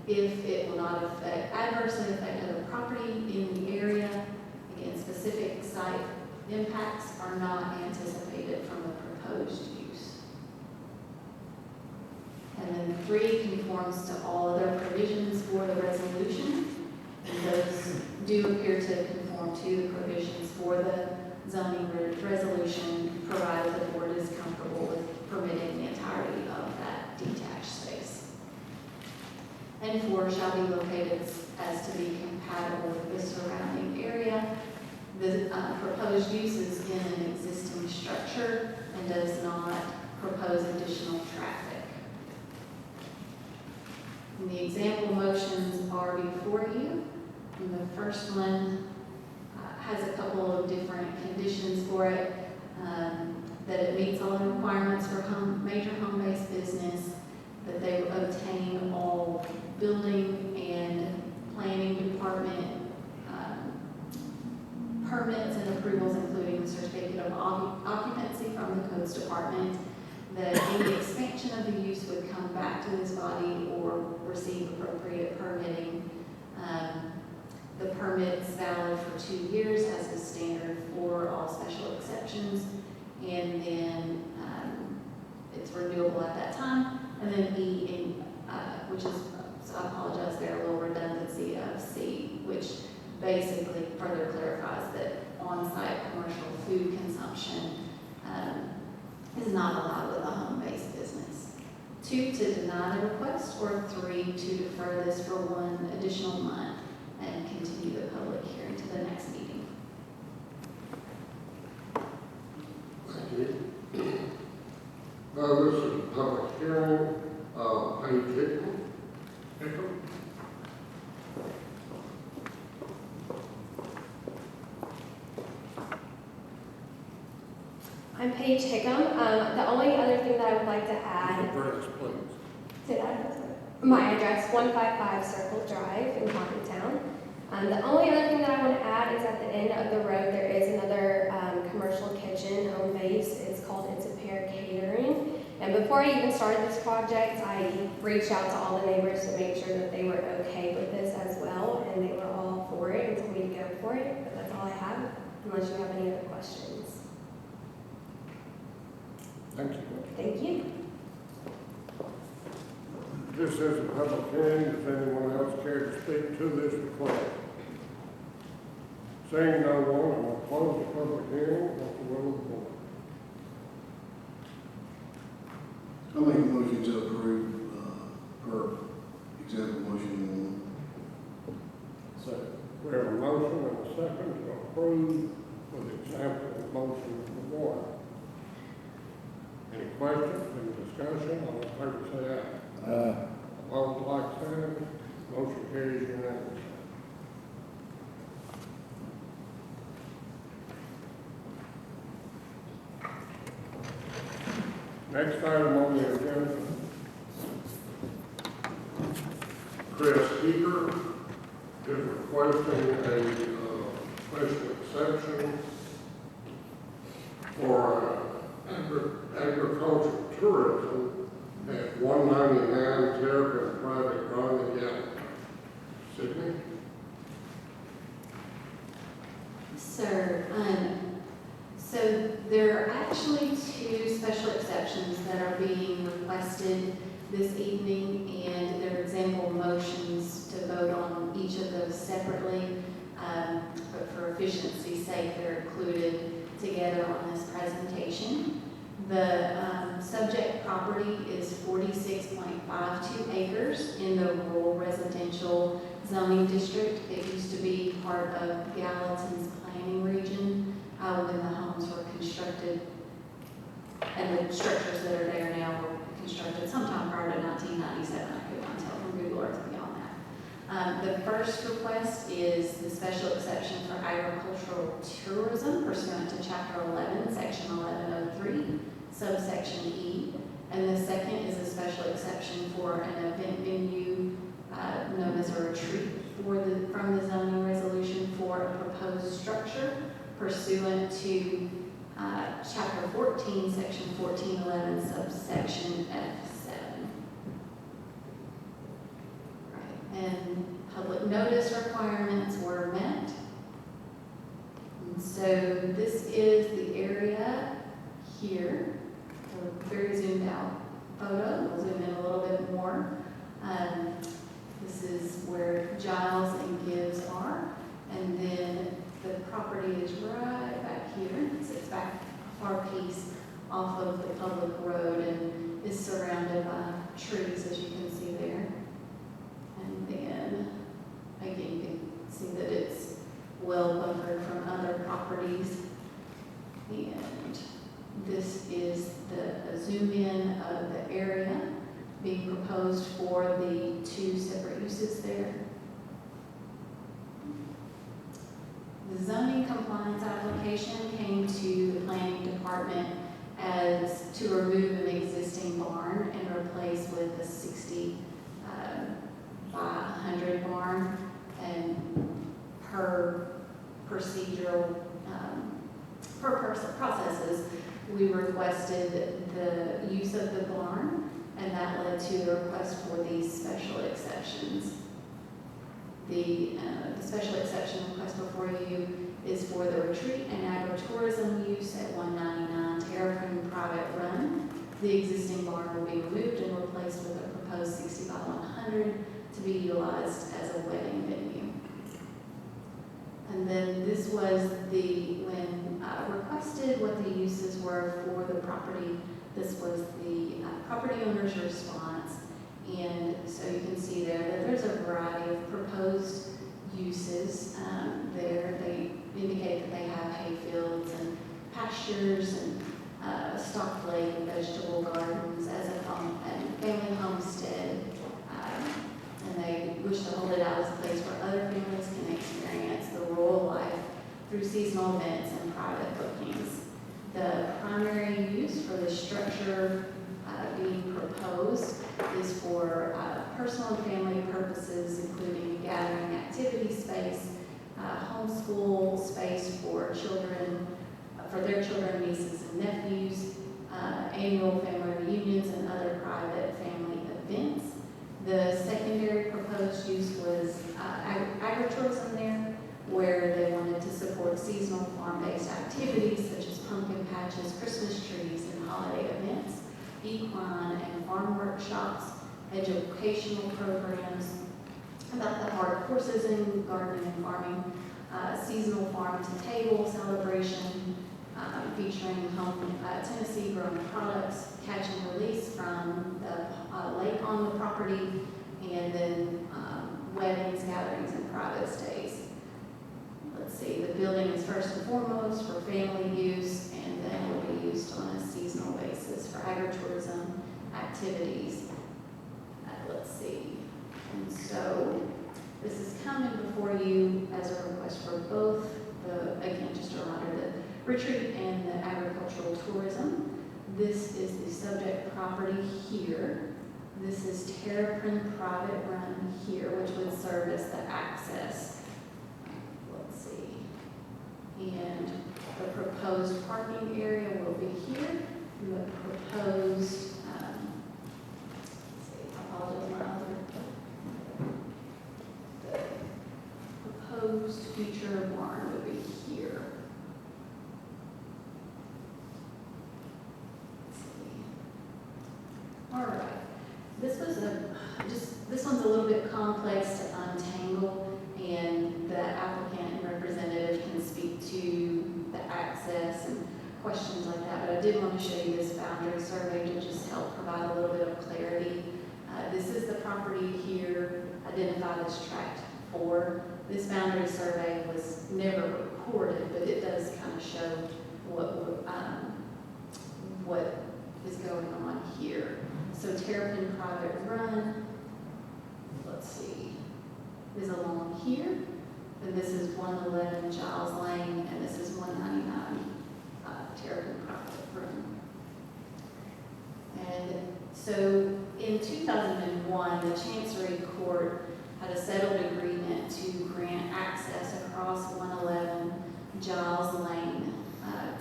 Speaker 2: if it will not adversely affect other property in the area. Again, specific site impacts are not anticipated from the proposed use. And then 3 conforms to all other provisions for the resolution. And those do appear to conform to the provisions for the zoning resolution, provided the board is comfortable with permitting the entirety of that detached space. And 4 shall be located as to be compatible with the surrounding area. The proposed use is in an existing structure and does not propose additional traffic. And the example motions are before you. And the first one has a couple of different conditions for it, that it meets all the requirements for major home-based business, that they obtain all building and planning department permits and approvals, including the certificate of occupancy from the codes department, that any expansion of the use would come back to this body or receive appropriate permitting. The permit's valid for 2 years as is standard for all special exceptions, and then it's renewable at that time. And then E, which is, so I apologize there, a little redundancy of C, which basically further clarifies that on-site commercial food consumption is not allowed with a home-based business. 2, to deny the request, or 3, to defer this for 1 additional month and continue the public hearing to the next meeting.
Speaker 1: Thank you. This is a public hearing, Paige Hickman.
Speaker 16: I'm Paige Hickam. The only other thing that I would like to add.
Speaker 1: Address, please.
Speaker 16: Did I? My address, 155 Circle Drive in Morgantown. The only other thing that I want to add is at the end of the road there is another commercial kitchen, home base. It's called It's a Pair Catering. And before I even started this project, I reached out to all the neighbors to make sure that they were okay with this as well, and they were all for it and told me to go for it. But that's all I have, unless you have any other questions.
Speaker 1: Thank you.
Speaker 16: Thank you.
Speaker 1: This is a public hearing. Does anyone else care to speak to this request? Seeing no one, I'm going to close the public hearing. What's the will of the board?
Speaker 11: I'll make a motion to approve, per example motion 1.
Speaker 1: Second. We have a motion and a second to approve with example motion number 1. Any questions, any discussion? All in favor say aye. Opposed, like sign. Motion carries unanimously. Next item on the agenda, Chris Heber is requesting a special exception for agricultural tourism at 199 Terrapin Private Drive in Gallatin. Sydney?
Speaker 2: Sir, so there are actually 2 special exceptions that are being requested this evening, and there are example motions to vote on each of those separately, but for efficiency's sake, they're included together on this presentation. The subject property is 46.52 acres in the rural residential zoning district. It used to be part of Gallatin's planning region when the homes were constructed, and the structures that are there now were constructed sometime prior to 1997. I could not tell from Google Earth beyond that. The first request is the special exception for agricultural tourism pursuant to Chapter 11, Section 1103, subsection E. And the second is a special exception for an event venue known as a retreat from the zoning resolution for a proposed structure pursuant to Chapter 14, Section 1411, subsection F7. Right. And public notice requirements were met. And so this is the area here, a very zoomed out photo. We'll zoom in a little bit more. This is where Giles and Gibbs are, and then the property is right back here. So it's back a far piece off of the public road and is surrounded by trees, as you can see there. And then, again, you can see that it's well buffered from other properties. And this is the zoom in of the area being proposed for the two separate uses there. The zoning compliance application came to the planning department as to remove an existing barn and replace with a 60 by 100 barn. And per procedural, processes, we requested the use of the barn, and that led to the request for these special exceptions. The special exception request before you is for the retreat and agritourism use at 199 Terrapin Private Run. The existing barn will be removed and replaced with a proposed 60 by 100 to be utilized as a wedding venue. And then this was when requested what the uses were for the property. This was the property owner's response. And so you can see there that there's a variety of proposed uses there. They indicate that they have hay fields and pastures and stocked lake and vegetable gardens as a family homestead. And they wish to hold it out as a place where other families can experience the rural life through seasonal events and private bookings. The primary use for the structure being proposed is for personal and family purposes, including gathering activity space, homeschool space for children, for their children, nieces and nephews, annual family reunions, and other private family events. The secondary proposed use was agritourism there, where they wanted to support seasonal farm-based activities such as pumpkin patches, Christmas trees, and holiday events, equine and farm workshops, educational programs about the hard courses in gardening and farming, seasonal farm-to-table celebration featuring home Tennessee grown products, catch and release from the lake on the property, and then weddings, gatherings, and private stays. Let's see, the building is first and foremost for family use, and then will be used on a seasonal basis for agritourism activities. Let's see, and so this is coming before you as a request for both again, just a reminder, the retreat and the agricultural tourism. This is the subject property here. This is Terrapin Private Run here, which would serve as the access. Let's see. And the proposed parking area will be here. The proposed, let's see, I apologize, my other. The proposed future barn would be here. Let's see. All right. This was this one's a little bit complex to untangle, and the applicant and representative can speak to the access and out as tract 4. This boundary survey was never recorded, but it does kind of show what is going on here. So Terrapin Private Run, let's see, is along here. And this is 111 Giles Lane, and this is 199 Terrapin Private Run. And so in 2001, the Chancery Court had a settled agreement to grant access across 111 Giles Lane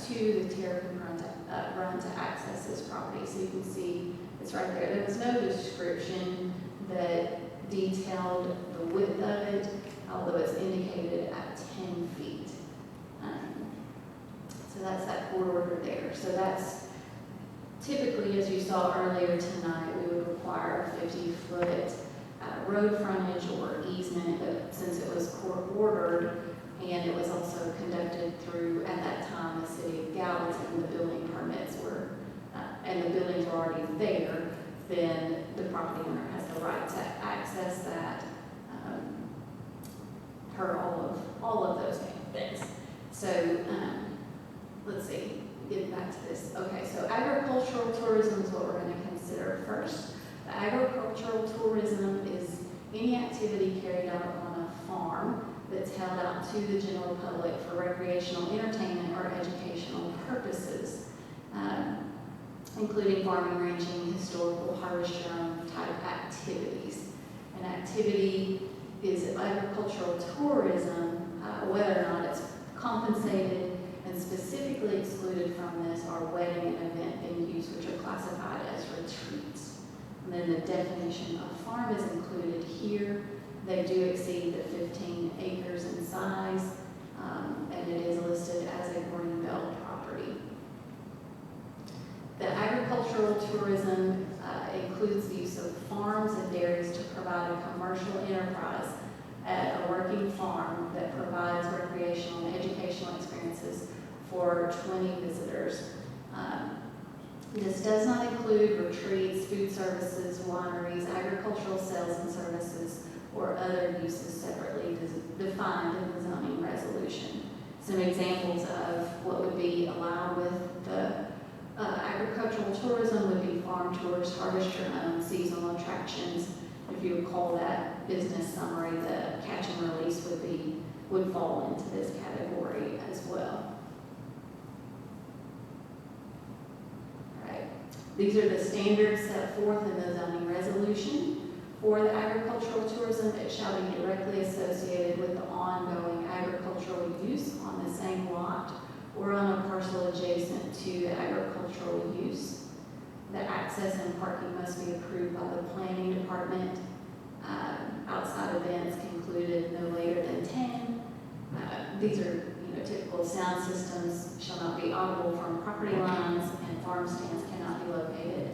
Speaker 2: to the Terrapin Run to access this property. So you can see it's right there. There was no description that detailed the width of it, although it's indicated at 10 feet. So that's that corridor there. So that's typically, as you saw earlier tonight, we would require a 50-foot road frontage or easement, but since it was court-ordered and it was also conducted through, at that time, the city of Gallatin, the building permits were, and the buildings were already there, then the property owner has the right to access that per all of those things. So let's see, getting back to this. Okay, so agricultural tourism is what we're going to consider first. The agricultural tourism is any activity carried out on a farm that's held out to the general public for recreational, entertainment, or educational purposes, including farming, ranching, historical, harvest-your-own type activities. An activity is agricultural tourism, whether or not it's compensated, and specifically excluded from this are wedding and event venues, which are classified as retreats. And then the definition of farm is included here. They do exceed the 15 acres in size, and it is listed as a greenbelt property. The agricultural tourism includes the use of farms and dairies to provide a commercial enterprise at a working farm that provides recreational and educational experiences for 20 visitors. This does not include retreats, food services, wineries, agricultural sales and services, or other uses separately defined in the zoning resolution. Some examples of what would be allowed with the agricultural tourism would be farm tours, harvest your own, seasonal attractions. If you would call that business summary, the catch and release would fall into this category as well. All right. These are the standards set forth in the zoning resolution. For the agricultural tourism, it shall be directly associated with the ongoing agricultural use on the same lot or on a parcel adjacent to the agricultural use. The access and parking must be approved by the planning department. Outside events concluded no later than 10. These are typical sound systems shall not be audible from property lines, and farm stands cannot be located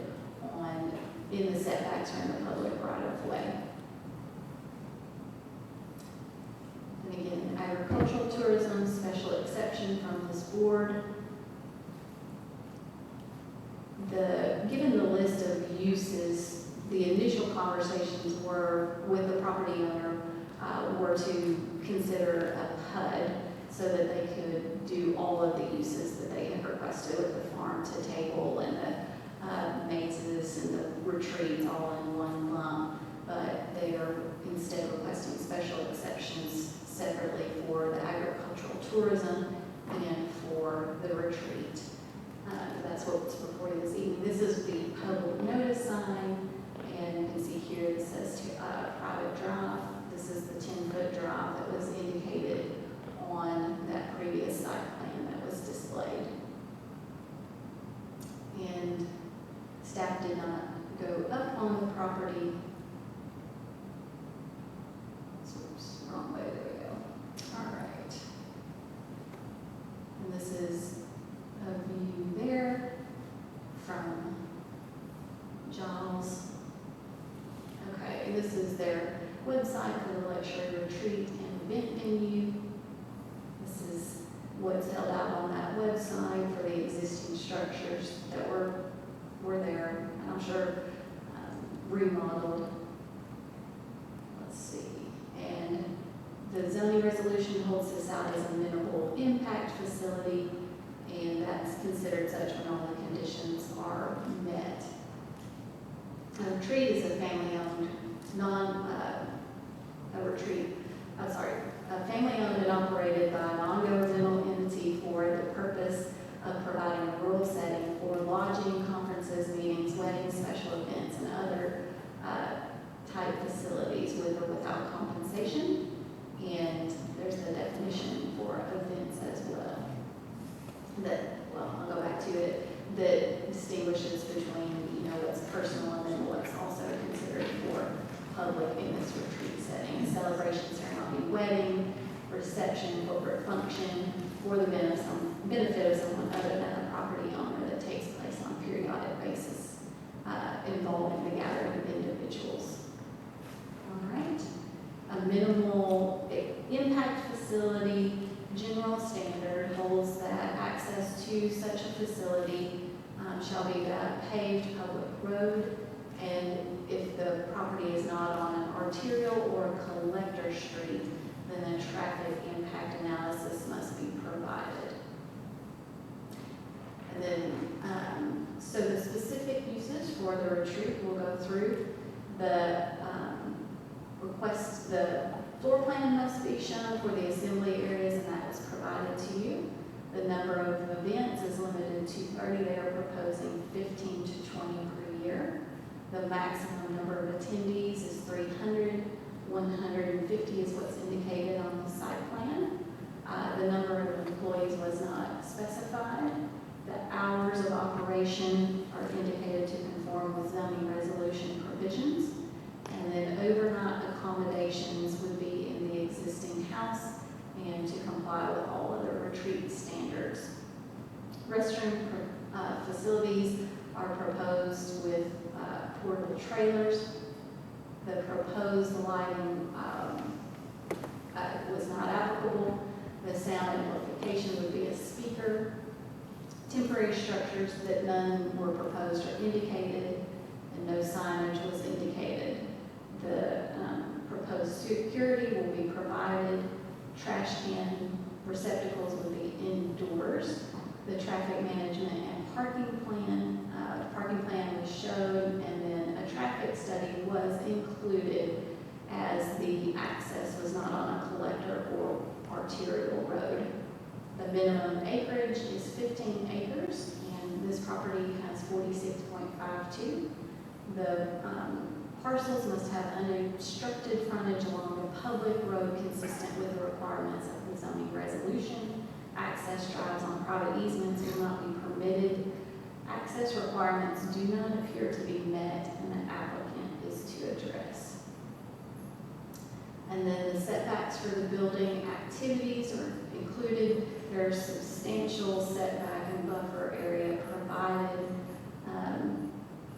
Speaker 2: in the setbacks or in the public right of way. And again, agricultural tourism, special exception from this board. Given the list of uses, the initial conversations were with the property owner were to consider a PUD so that they could do all of the uses that they had requested with the farm to table and the mazes and the retreats all in one lump, but they are instead requesting special exceptions separately for the agricultural tourism and for the retreat. That's what's before you this evening. This is the public notice sign, and you can see here it says private drive. This is the 10-foot drive that was indicated on that previous site plan that was displayed. And staff did not go up on the property. Oops, wrong way, there we go. All right. And this is a view there from Giles. Okay, this is their website for the luxury retreat and event venue. This is what's held out on that website for the existing structures that were there, and I'm sure remodeled. Let's see. The zoning resolution holds this out as a minimal impact facility, and that's considered such when all the conditions are met. Retreat is a family-owned, family-owned and operated by a non-governmental entity for the purpose of providing a rural setting for lodging, conferences, meetings, weddings, special events, and other type facilities with or without compensation. And there's the definition for events as well. I'll go back to it, that distinguishes between, what's personal and then what's also considered for public in this retreat setting. A celebration, ceremony, wedding, reception, corporate function for the benefit of someone other than a property owner that takes place on a periodic basis involving the gathering of individuals. All right. A minimal impact facility general standard holds that access to such a facility shall be a paved public road, and if the property is not on an arterial or collector street, then a traffic impact analysis must be provided. And then, so the specific uses for the retreat will go through. The the floor plan must be shown for the assembly areas, and that was provided to you. The number of events is limited to 30. They are proposing 15 to 20 per year. The maximum number of attendees is 300. 150 is what's indicated on the site plan. The number of employees was not specified. The hours of operation are indicated to conform with zoning resolution provisions. And then overnight accommodations would be in the existing house and to comply with all other retreat standards. Restroom facilities are proposed with portable trailers. The proposed lighting was not applicable. The sound amplification would be a speaker. Temporary structures that none were proposed or indicated, and no signage was indicated. The proposed security will be provided. Trash can receptacles will be indoors. The traffic management and parking plan was shown, and then a traffic study was included as the access was not on a collector or arterial road. The minimum acreage is 15 acres, and this property has 46.52. The parcels must have unobstructed frontage along a public road consistent with the requirements of the zoning resolution. Access drives on private easements will not be permitted. Access requirements do not appear to be met, and the applicant is to address. And then the setbacks for the building activities are included. There's substantial setback and buffer area provided,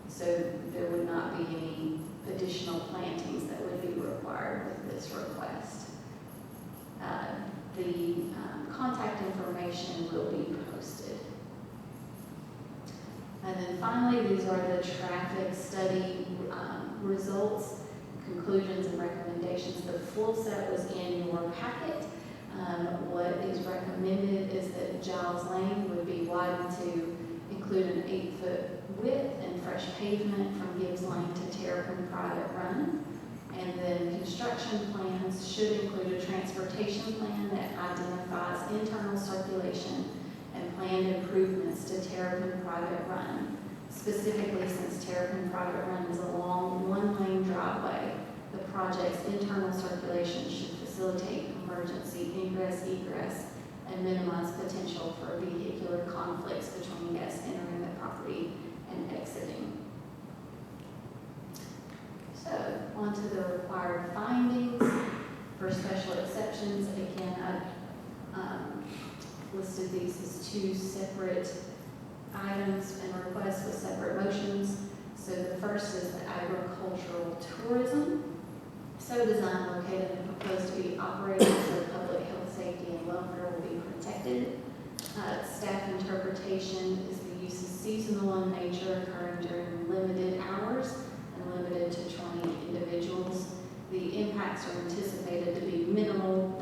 Speaker 2: so there would not be any additional plantings that would be required with this request. The contact information will be posted. And then finally, these are the traffic study results, conclusions and recommendations. The full set was in your packet. What is recommended is that Giles Lane would be widened to include an 8-foot width and fresh pavement from Gibbs Lane to Terrapin Private Run. And then construction plans should include a transportation plan that identifies internal circulation and planned improvements to Terrapin Private Run. Specifically, since Terrapin Private Run is a long one-lane driveway, the project's internal circulation should facilitate emergency ingress, egress, and minimize potential for vehicular conflicts between guests entering the property and exiting. So, on to the required findings. For special exceptions, again, I've listed these as 2 separate items and requests with separate motions. So the first is the agricultural tourism. So design located and proposed to be operated so public health, safety, and welfare will be protected. Staff interpretation is the use is seasonal in nature, occurring during limited hours and limited to 20 individuals. The impacts are anticipated to be minimal.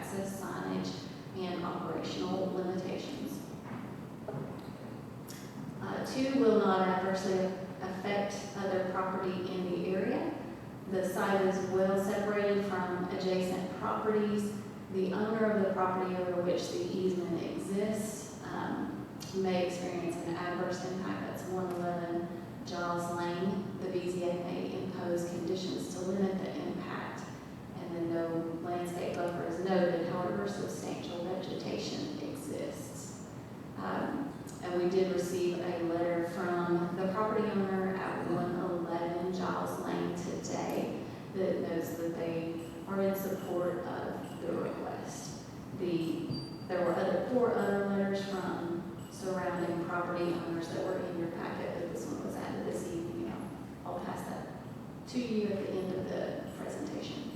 Speaker 2: access signage and operational limitations. 2, will not adversely affect other property in the area. The site is well separated from adjacent properties. The owner of the property over which the easement exists may experience an adverse impact. That's 111 Giles Lane. The BZA may impose conditions to limit the impact, and then no landscape buffer is noted. However, substantial vegetation exists. And we did receive a letter from the property owner at 111 Giles Lane today that notes that they are in support of the request. There were 4 other letters from surrounding property owners that were in your packet, but this one was added this evening. I'll pass that to you at the end of the presentation.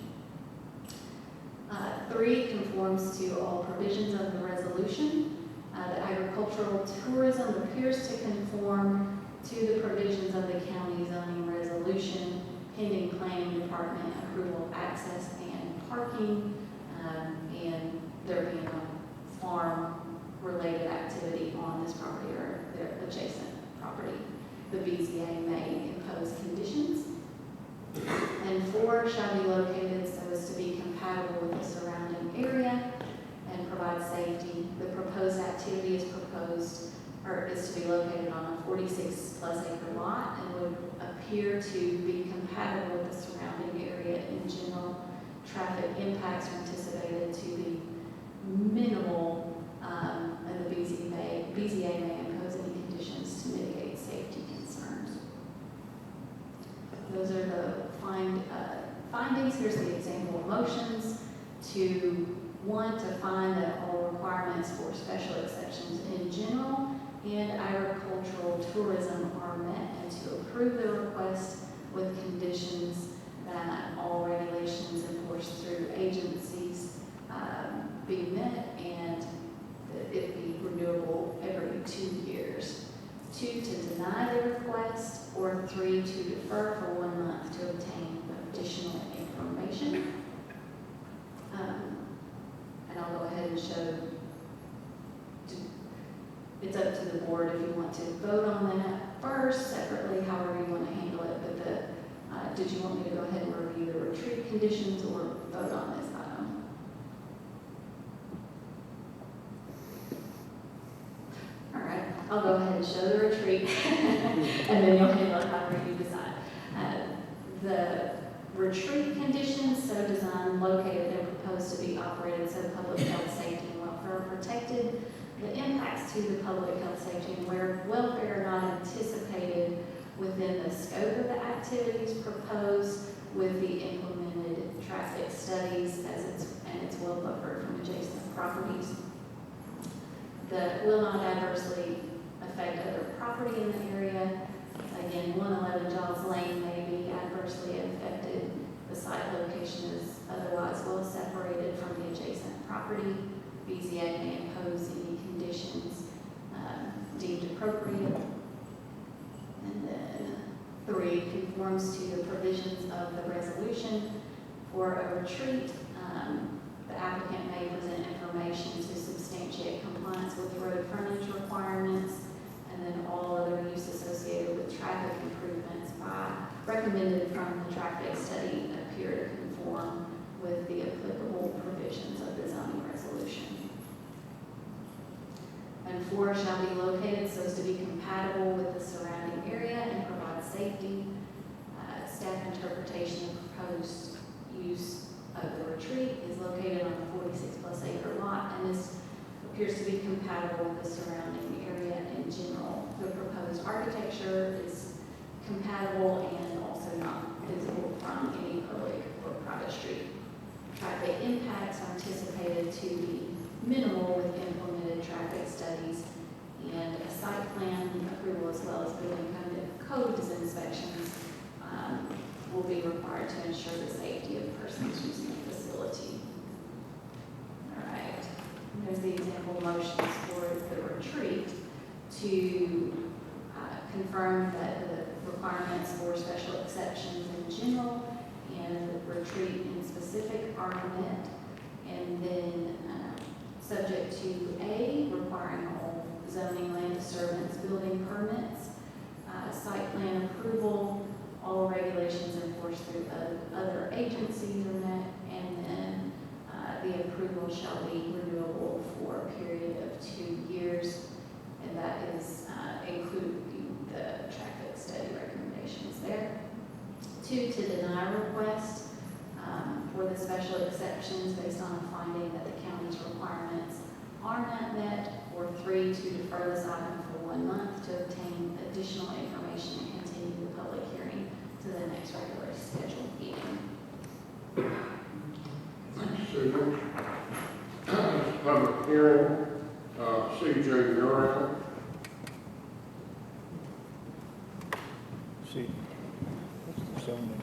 Speaker 2: 3, conforms to all provisions of the resolution. The agricultural tourism appears to conform to the provisions of the county zoning resolution, pending planning department approval of access and parking, and there being a farm-related activity on this property or their adjacent property. The BZA may impose conditions. And 4, shall be located so as to be compatible with the surrounding area and provide safety. The proposed activity is to be located on a 46+ acre lot and would appear to be compatible with the surrounding area in general. Traffic impacts are anticipated to be minimal, and the BZA may impose any conditions to mitigate safety concerns. Those are the findings. Here's the example of motions. To 1, to find that all requirements for special exceptions in general and agricultural tourism are met, and to approve the request with conditions that all regulations enforced through agencies be met and that it be renewable every 2 years. 2, to deny the request, or 3, to defer for 1 month to obtain additional information. And I'll go ahead and show, it's up to the board if you want to vote on that first separately, however you want to handle it. But did you want me to go ahead and review the retreat conditions or vote on this item? All right, I'll go ahead and show the retreat and then you'll handle it however you decide. The retreat conditions, so designed, located, and proposed to be operated so public health, safety, and welfare are protected. The impacts to the public health, safety, and welfare are not anticipated within the scope of the activities proposed with the implemented traffic studies and it's well buffered from adjacent properties. That will not adversely affect other property in the area. Again, 111 Giles Lane may be adversely affected. The site location is otherwise well separated from the adjacent property. BZA may impose any conditions deemed appropriate. And then 3, conforms to the provisions of the resolution. For a retreat, the applicant may present information to substantiate compliance with road frontage requirements, and then all other use associated with traffic improvements recommended from the traffic study appear to conform with the applicable provisions of the zoning resolution. And 4, shall be located so as to be compatible with the surrounding area and provide safety. Staff interpretation of proposed use of the retreat is located on a 46+ acre lot, and this appears to be compatible with the surrounding area in general. The proposed architecture is compatible and also not visible from any public or private street. Traffic impacts are anticipated to be minimal with implemented traffic studies and a site plan approval as well as building codes inspections will be required to ensure the safety of persons using the facility. All right, and there's the example motions for the retreat to confirm that the requirements for special exceptions in general and the retreat in specific are met. And then, subject to A, requiring all zoning, land disturbance, building permits, site plan approval, all regulations enforced through other agencies are met, and then the approval shall be renewable for a period of 2 years, and that is including the traffic study recommendations there. 2, to deny request for the special exceptions based on a finding that the county's requirements are not met, or 3, to defer this item for 1 month to obtain additional information and continue the public hearing to the next regularly scheduled meeting.
Speaker 1: Thank you, Susan. Public hearing, C.J. Muriel.
Speaker 15: See, what's the zoning on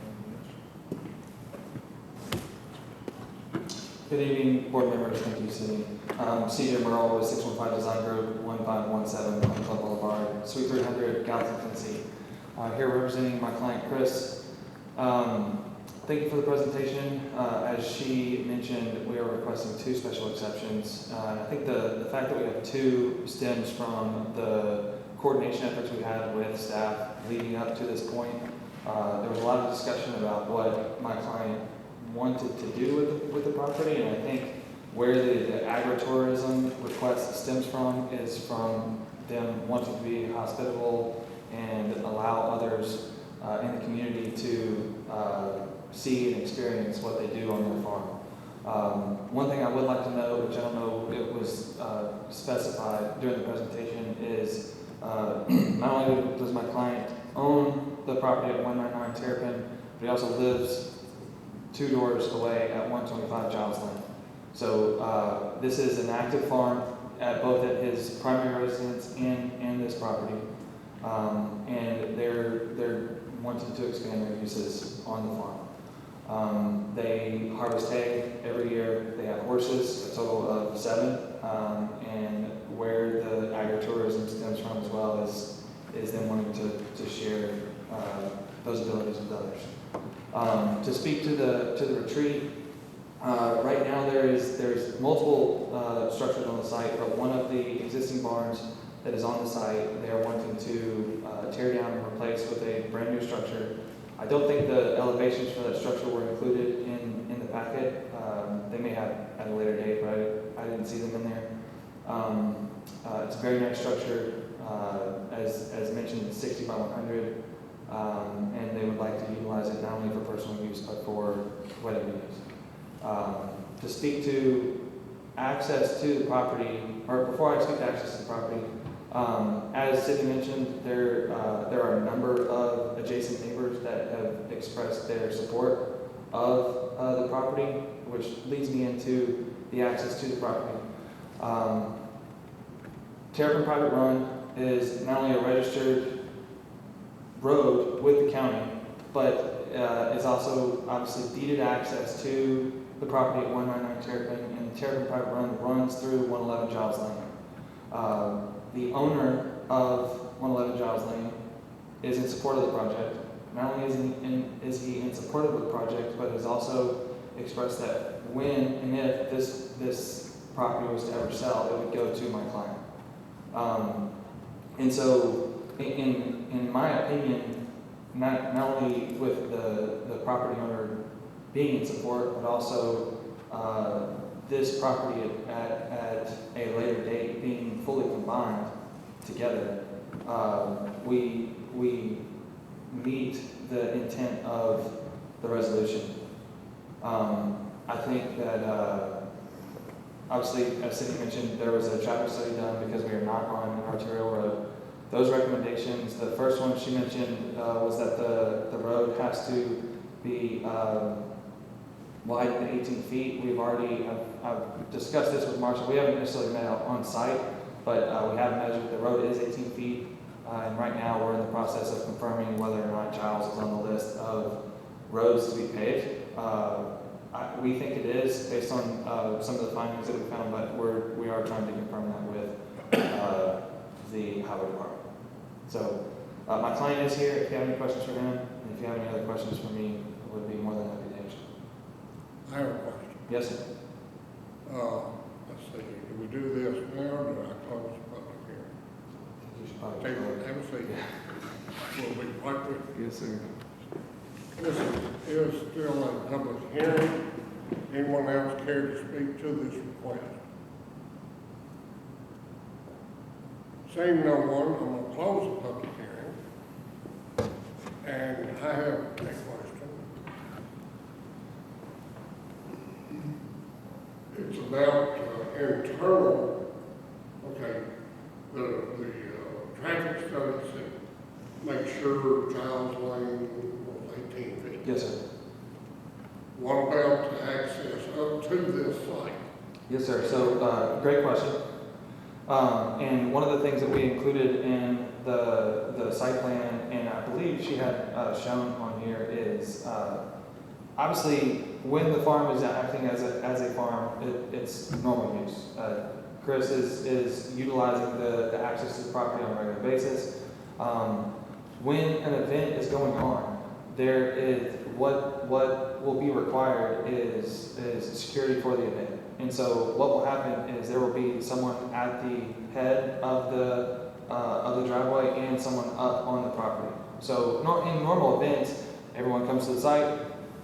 Speaker 17: Good evening, board members. Thank you, Cindy. CJ Merle with 615 Design Group, 1517 Mountain Club Boulevard, Suite 300, Gallatin, Tennessee. Here representing my client, Chris. Thank you for the presentation. As she mentioned, we are requesting 2 special exceptions. I think the fact that we have 2 stems from the coordination efforts we had with staff leading up to this point. There was a lot of discussion about what my client wanted to do with the property, and I think where the agritourism request stems from is from them wanting to be hospitable and allow others in the community to see and experience what they do on their farm. One thing I would like to know, which I don't know if it was specified during the presentation, is not only does my client own the property at 199 Terrapin, but he also lives 2 doors away at 125 Giles Lane. So this is an active farm both at his primary residence and this property, and they're wanting to expand their uses on the farm. They harvest hay every year. They have horses, a total of 7, and where the agritourism stems from as well is them wanting to share those abilities with others. To speak to the retreat, right now there's multiple structures on the site, but one of the existing barns that is on the site, they are wanting to tear down and replace with a brand new structure. I don't think the elevations for that structure were included in the packet. They may have at a later date, but I didn't see them in there. It's a very nice structure. As mentioned, it's 60 by 100, and they would like to utilize it not only for personal use, but for wedding use. To speak to access to the property, or before I speak to access to the property, as Cindy mentioned, there are a number of adjacent neighbors that have expressed their support of the property, which leads me into the access to the property. Terrapin Private Run is not only a registered road with the county, but is also obviously deeded access to the property at 199 Terrapin, and the Terrapin Private Run runs through 111 Giles Lane. The owner of 111 Giles Lane is in support of the project. Not only is he in support of the project, but has also expressed that when and if this property was to ever sell, it would go to my client. And so, in my opinion, not only with the property owner being in support, but also this property at a later date being fully combined together, we meet the intent of the resolution. I think that obviously, as Cindy mentioned, there was a traffic study done because we are not on an arterial road. Those recommendations, the first one she mentioned was that the road has to be wider than 18 feet. I've discussed this with Marshall. We haven't necessarily met out on site, but we have measured. The road is 18 feet, and right now we're in the process of confirming whether or not Giles is on the list of roads to be paved. We think it is based on some of the findings that we found, but we are trying to confirm that with the highway department. So my client is here. If you have any questions for him, and if you have any other questions for me, I would be more than happy to answer.
Speaker 11: I have a question.
Speaker 17: Yes, sir. Yes, sir.
Speaker 1: This is still a public hearing. Anyone else care to speak to this request? Seeing no one, I'm going to close the public hearing. And I have a question. It's about internal, okay, the traffic studies that make sure Child's Lane was 18 feet.
Speaker 17: Yes, sir.
Speaker 1: What about the access up to this site?
Speaker 17: Yes, sir. So, great question. And one of the things that we included in the site plan, and I believe she had shown on here, is obviously when the farm is acting as a farm, it's normal use. Chris is utilizing the access to the property on a regular basis. When an event is going on, there is what will be required is security for the event. And so what will happen is there will be someone at the head of the driveway and someone up on the property. So in normal events, everyone comes to the site,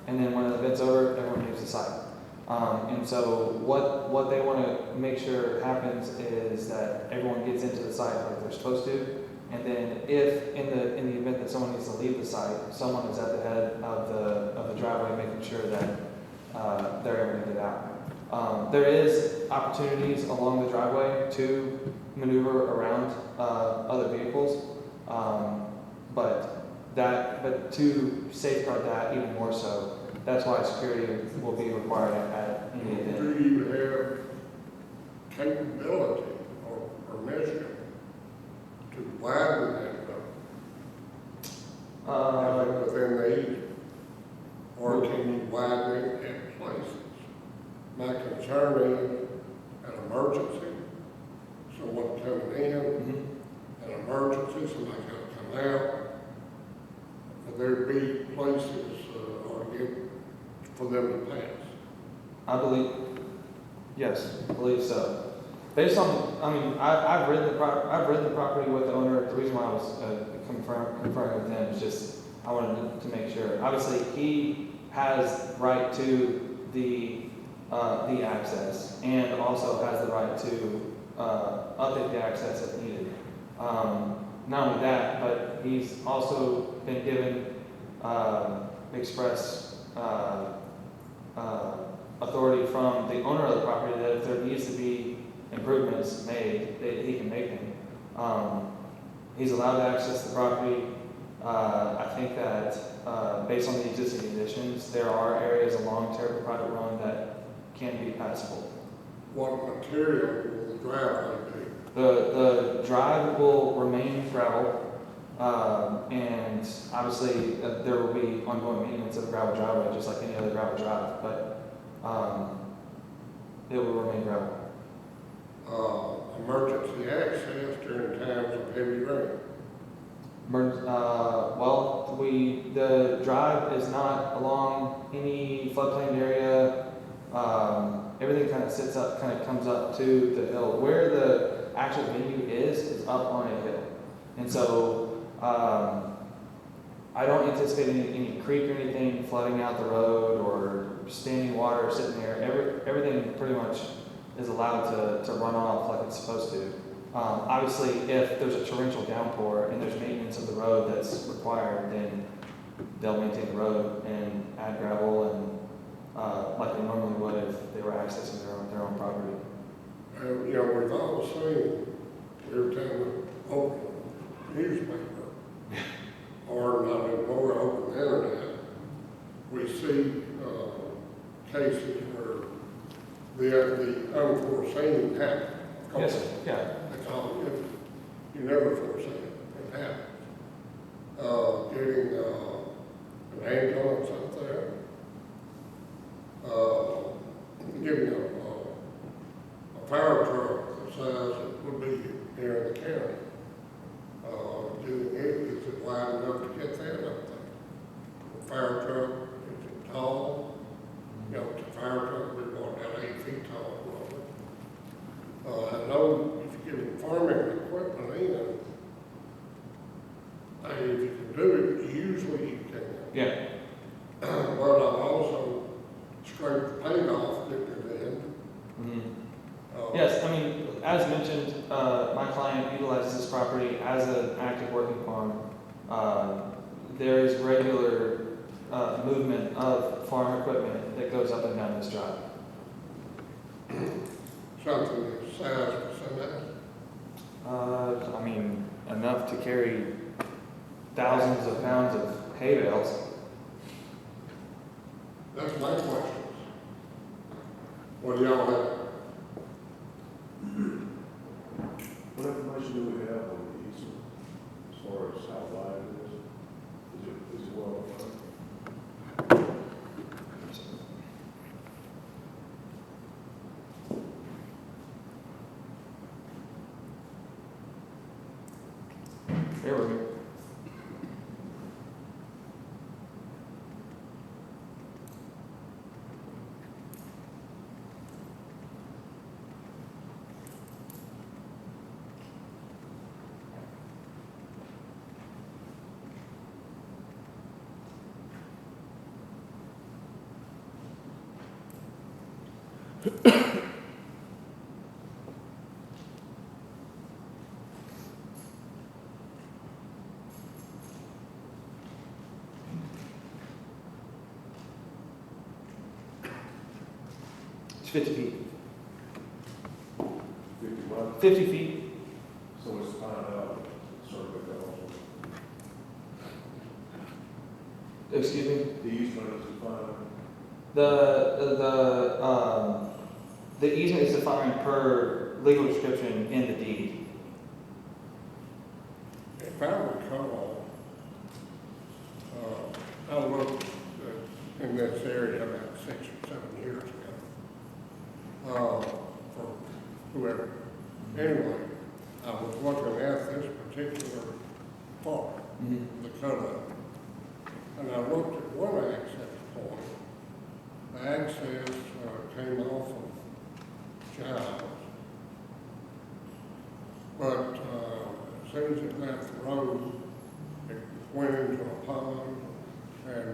Speaker 17: and then when the event's over, everyone leaves the site. And so what they want to make sure happens is that everyone gets into the site like they're supposed to. And then if in the event that someone needs to leave the site, someone is at the head of the driveway making sure that they're able to get out. There is opportunities along the driveway to maneuver around other vehicles, but to safeguard that even more so, that's why security will be required at any event.
Speaker 1: Do you have capability or permission to widen that road? Within the easement? Or can you widen it at places? My concern is an emergency, someone coming in, an emergency, somebody's got to come out. Will there be places for them to pass?
Speaker 17: I believe, yes, I believe so. Based on, I've read the property with the owner. The reason why I was conferring with him is just I wanted to make sure. Obviously, he has right to the access, and also has the right to update the access if needed. Not only that, but he's also been given express authority from the owner of the property that if there needs to be improvements made, that he can make them. He's allowed to access the property. I think that based on the existing conditions, there are areas along Terrible Private Run that can be passable.
Speaker 1: What material will the driveway be?
Speaker 17: The drive will remain gravel, and obviously there will be ongoing maintenance of the gravel driveway, just like any other gravel drive, but it will remain gravel.
Speaker 1: Emergency access during times of heavy rain?
Speaker 17: The drive is not along any floodplain area. Everything kind of sits up, kind of comes up to the hill. Where the actual venue is up on a hill. And so I don't anticipate any creek or anything flooding out the road or standing water sitting there. Everything pretty much is allowed to run off like it's supposed to. Obviously, if there's a torrential downpour and there's maintenance of the road that's required, then they'll maintain the road and add gravel and like they normally would if they were accessing their own property.
Speaker 1: We've all seen every time we open a newspaper or not anymore open the internet, we see cases where the unforeseen happens.
Speaker 17: Yes, sir. Yeah.
Speaker 1: You never foresee it happens. Getting an ambulance up there, getting a fire truck the size it would be here in the county. Is it wide enough to get that up there? A fire truck, is it tall? The fire truck, we're going down 8 feet tall. I know if you get farming equipment in, if you can do it, usually
Speaker 17: as mentioned, my client utilizes this property as an active working farm. There is regular movement of farm equipment that goes up and down this drive.
Speaker 1: Something that size percentage?
Speaker 17: I mean, enough to carry thousands of pounds of hay bales.
Speaker 1: That's my question. What do y'all have?
Speaker 5: What information do we have on the easement as far as how wide it is? Is it well defined?
Speaker 17: There we go. It's 50 feet.
Speaker 5: 50 what?
Speaker 17: 50 feet.
Speaker 5: So it's defined out, survey also.
Speaker 17: Excuse me?
Speaker 5: The easement is defined.
Speaker 17: The easement is defined per legal description in the deed.
Speaker 1: If I recall, I looked in this area about 6 or 7 years ago, for whoever. Anyway, I was looking at this particular farm, the cutout, and I looked at one access point. The access came off of Giles, but as soon as it left the road, it went into a pond, and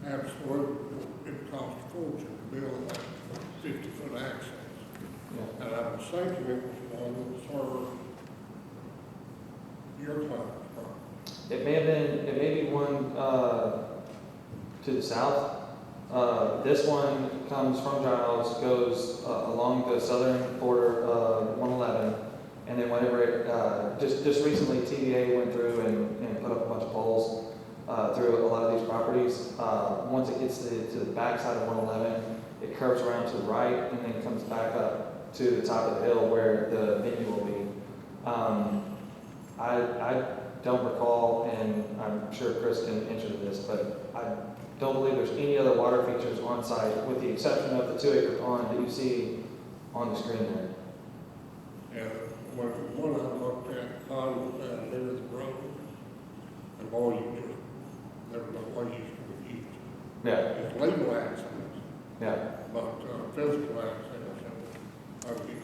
Speaker 1: absolutely, it cost a fortune to build that 50-foot access.
Speaker 17: Yeah.
Speaker 1: And I was thinking it was one that served your client's property.
Speaker 17: It may be one to the south. This one comes from Giles, goes along the southern border of 111, and then whenever it, just recently TVA went through and put up a bunch of poles through a lot of these properties. Once it gets to the back side of 111, it curves around to the right and then comes back up to the top of the hill where the venue will be. I don't recall, and I'm sure Chris can answer to this, but I don't believe there's any other water features on site with the exception of the 2-acre pond that you see on the screen there.
Speaker 1: Yeah, when I looked at the pond was down near the road, and boy, you just never know what you can use.
Speaker 17: Yeah.
Speaker 1: It's legal access,
Speaker 17: Yeah.
Speaker 1: but physical access, I would use.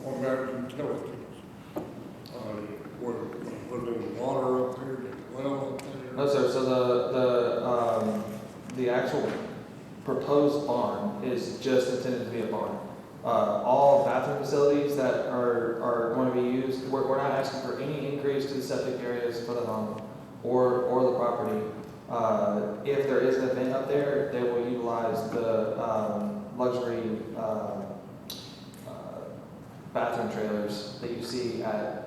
Speaker 1: What about utilities? Was there water up there, did well up there?
Speaker 17: No, sir. So the actual proposed barn is just intended to be a barn. All bathroom facilities that are going to be used, we're not asking for any increase to the septic areas for the home or the property. If there is an event up there, they will utilize the luxury bathroom trailers that you see at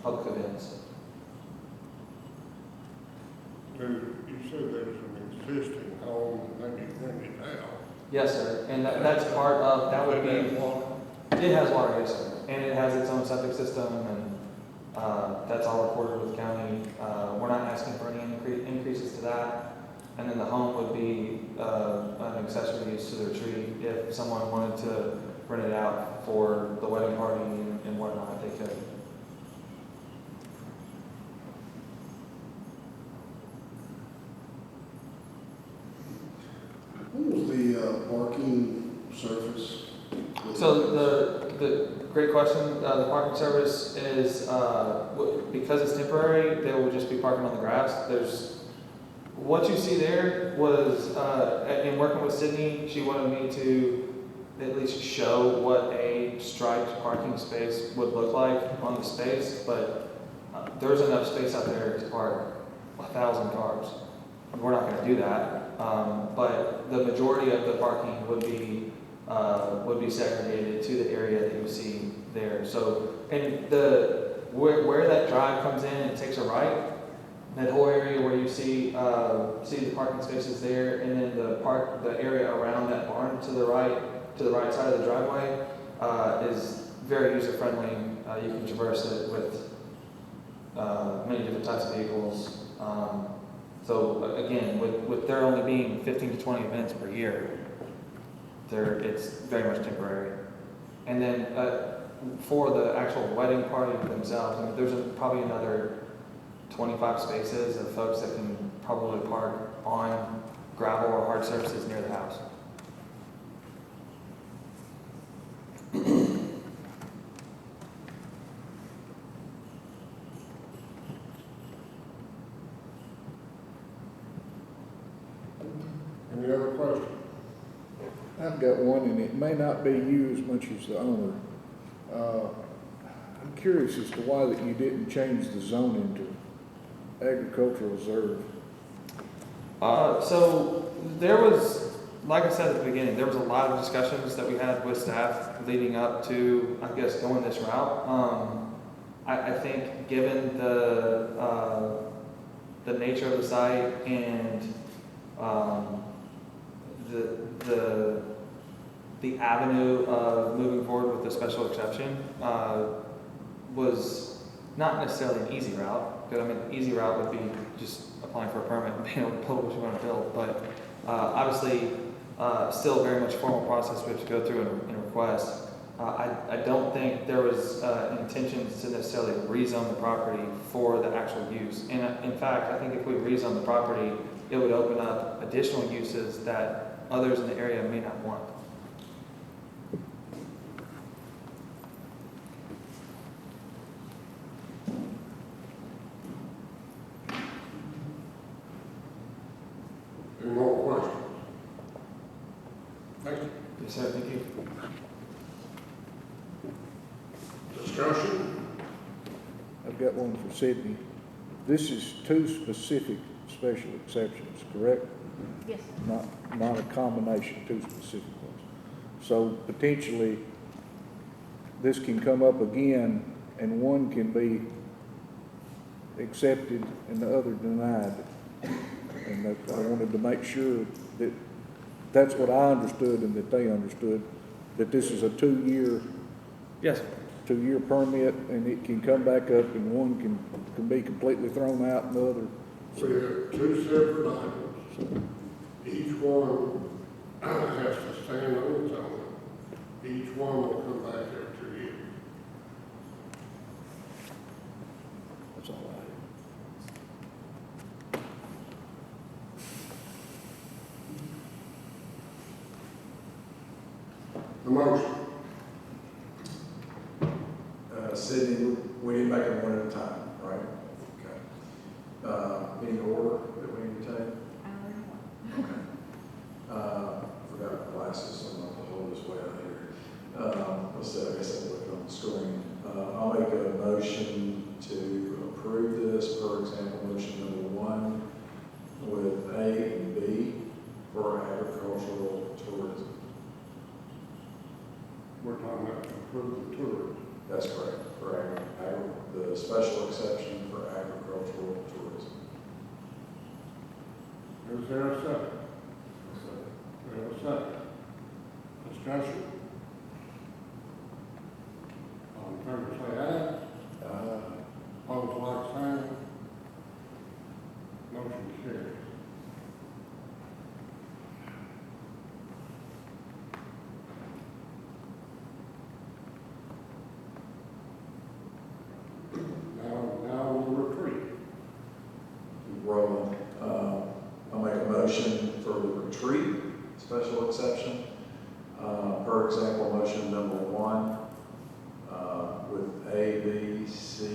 Speaker 17: public events.
Speaker 1: You said there's an existing home that may be rented out.
Speaker 17: Yes, sir, and that's part of, that would be, it has water, yes, sir, and it has its own septic system, and that's all recorded with the county. We're not asking for any increases to that, and then the home would be an accessory use to the retreat. If someone wanted to rent it out for the wedding party and whatnot, they could.
Speaker 11: What was the parking surface
Speaker 17: So the great question, the parking service is, because it's temporary, they will just be parking on the grass. What you see there was, in working with Sydney, she wanted me to at least show what a striped parking space would look like on the space, but there's enough space out there to park 1,000 cars. We're not gonna do that, but the majority of the parking would be segregated to the area that you see there. So, and where that drive comes in and takes a right, that whole area where you see the parking spaces there, and then the area around that barn to the right side of the driveway is very user friendly. You can traverse it with many different types of vehicles. So again, with there only being 15 to 20 events per year, it's very much temporary. And then for the actual wedding party themselves, I mean, there's probably another 25 spaces of folks that can probably park on gravel or hard surfaces near the house.
Speaker 1: Any other questions?
Speaker 15: I've got one, and it may not be you as much as the owner. I'm curious as to why that you didn't change the zoning to agricultural reserve.
Speaker 17: So there was, like I said at the beginning, there was a lot of discussions that we had with staff leading up to, I guess, going this route. I think given the nature of the site and the avenue of moving forward with the special exception was not necessarily an easy route. Because I mean, an easy route would be just applying for a permit and being able to build what you want to build. But obviously, still very much formal process we have to go through and request. I don't think there was intentions to necessarily rezone the property for the actual use. And in fact, I think if we rezone the property, it would open up additional uses that others in the area may not want.
Speaker 1: Any more questions? Thank you.
Speaker 17: Yes, sir. Thank you.
Speaker 1: Discussion?
Speaker 15: I've got one for Sydney. This is two specific special exceptions, correct?
Speaker 14: Yes.
Speaker 15: Not a combination, two specific ones. So potentially, this can come up again, and one can be accepted and the other denied. And I wanted to make sure that that's what I understood and that they understood, that this is a 2-year.
Speaker 17: Yes.
Speaker 15: 2-year permit, and it can come back up, and one can be completely thrown out, and the other.
Speaker 1: We have two separate items. Each one has to stand on its own. Each one will come back after 2 years.
Speaker 15: That's all I have.
Speaker 1: The motion.
Speaker 10: Sydney, we need to make them one at a time, right? Okay. Any order that we need to take? Okay. Forgot my glasses, so I'm not to hold this way out here. Let's see, I guess I'll look it on the screen. I'll make a motion to approve this, for example, motion number 1 with A and B for agricultural tourism.
Speaker 1: We're talking about approving tourism.
Speaker 10: That's correct, for the special exception for agricultural tourism.
Speaker 1: Is there a second? We have a second. Discussion? All in favor, say aye. Opposed, like sign. Motion carries. Now we'll retreat.
Speaker 10: Rolling. I'll make a motion for the retreat special exception. Per example, motion motion number one, with A, B, C,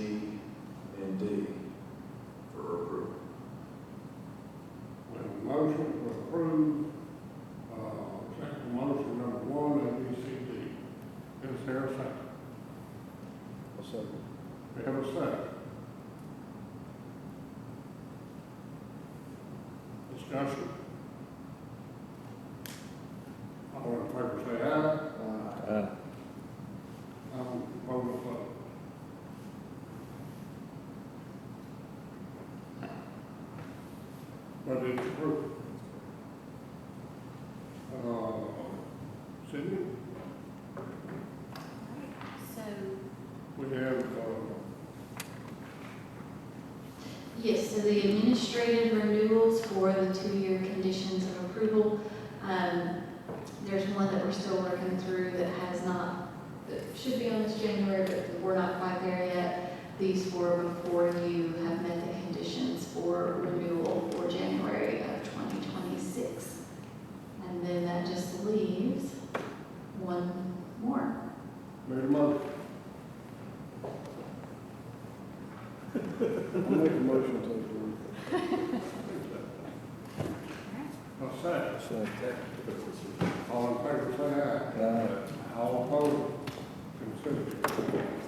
Speaker 10: and D for approval.
Speaker 1: We have a motion to approve, second motion number one, A, B, C, D. Is there a second? We have a second. Discussion. All in favor say aye. Vote opposed. But it's approved. Cindy,
Speaker 2: So,
Speaker 1: we have,
Speaker 2: yes, so the administrative renewals for the 2-year conditions of approval, there's one that we're still working through that has not, that should be on this January, but we're not quite there yet. These four before you have met the conditions for renewal for January of 2026. And then that just leaves one more.
Speaker 1: made a motion.
Speaker 5: I'll make a motion to approve.
Speaker 1: A second. All in favor say aye. All opposed, consider it.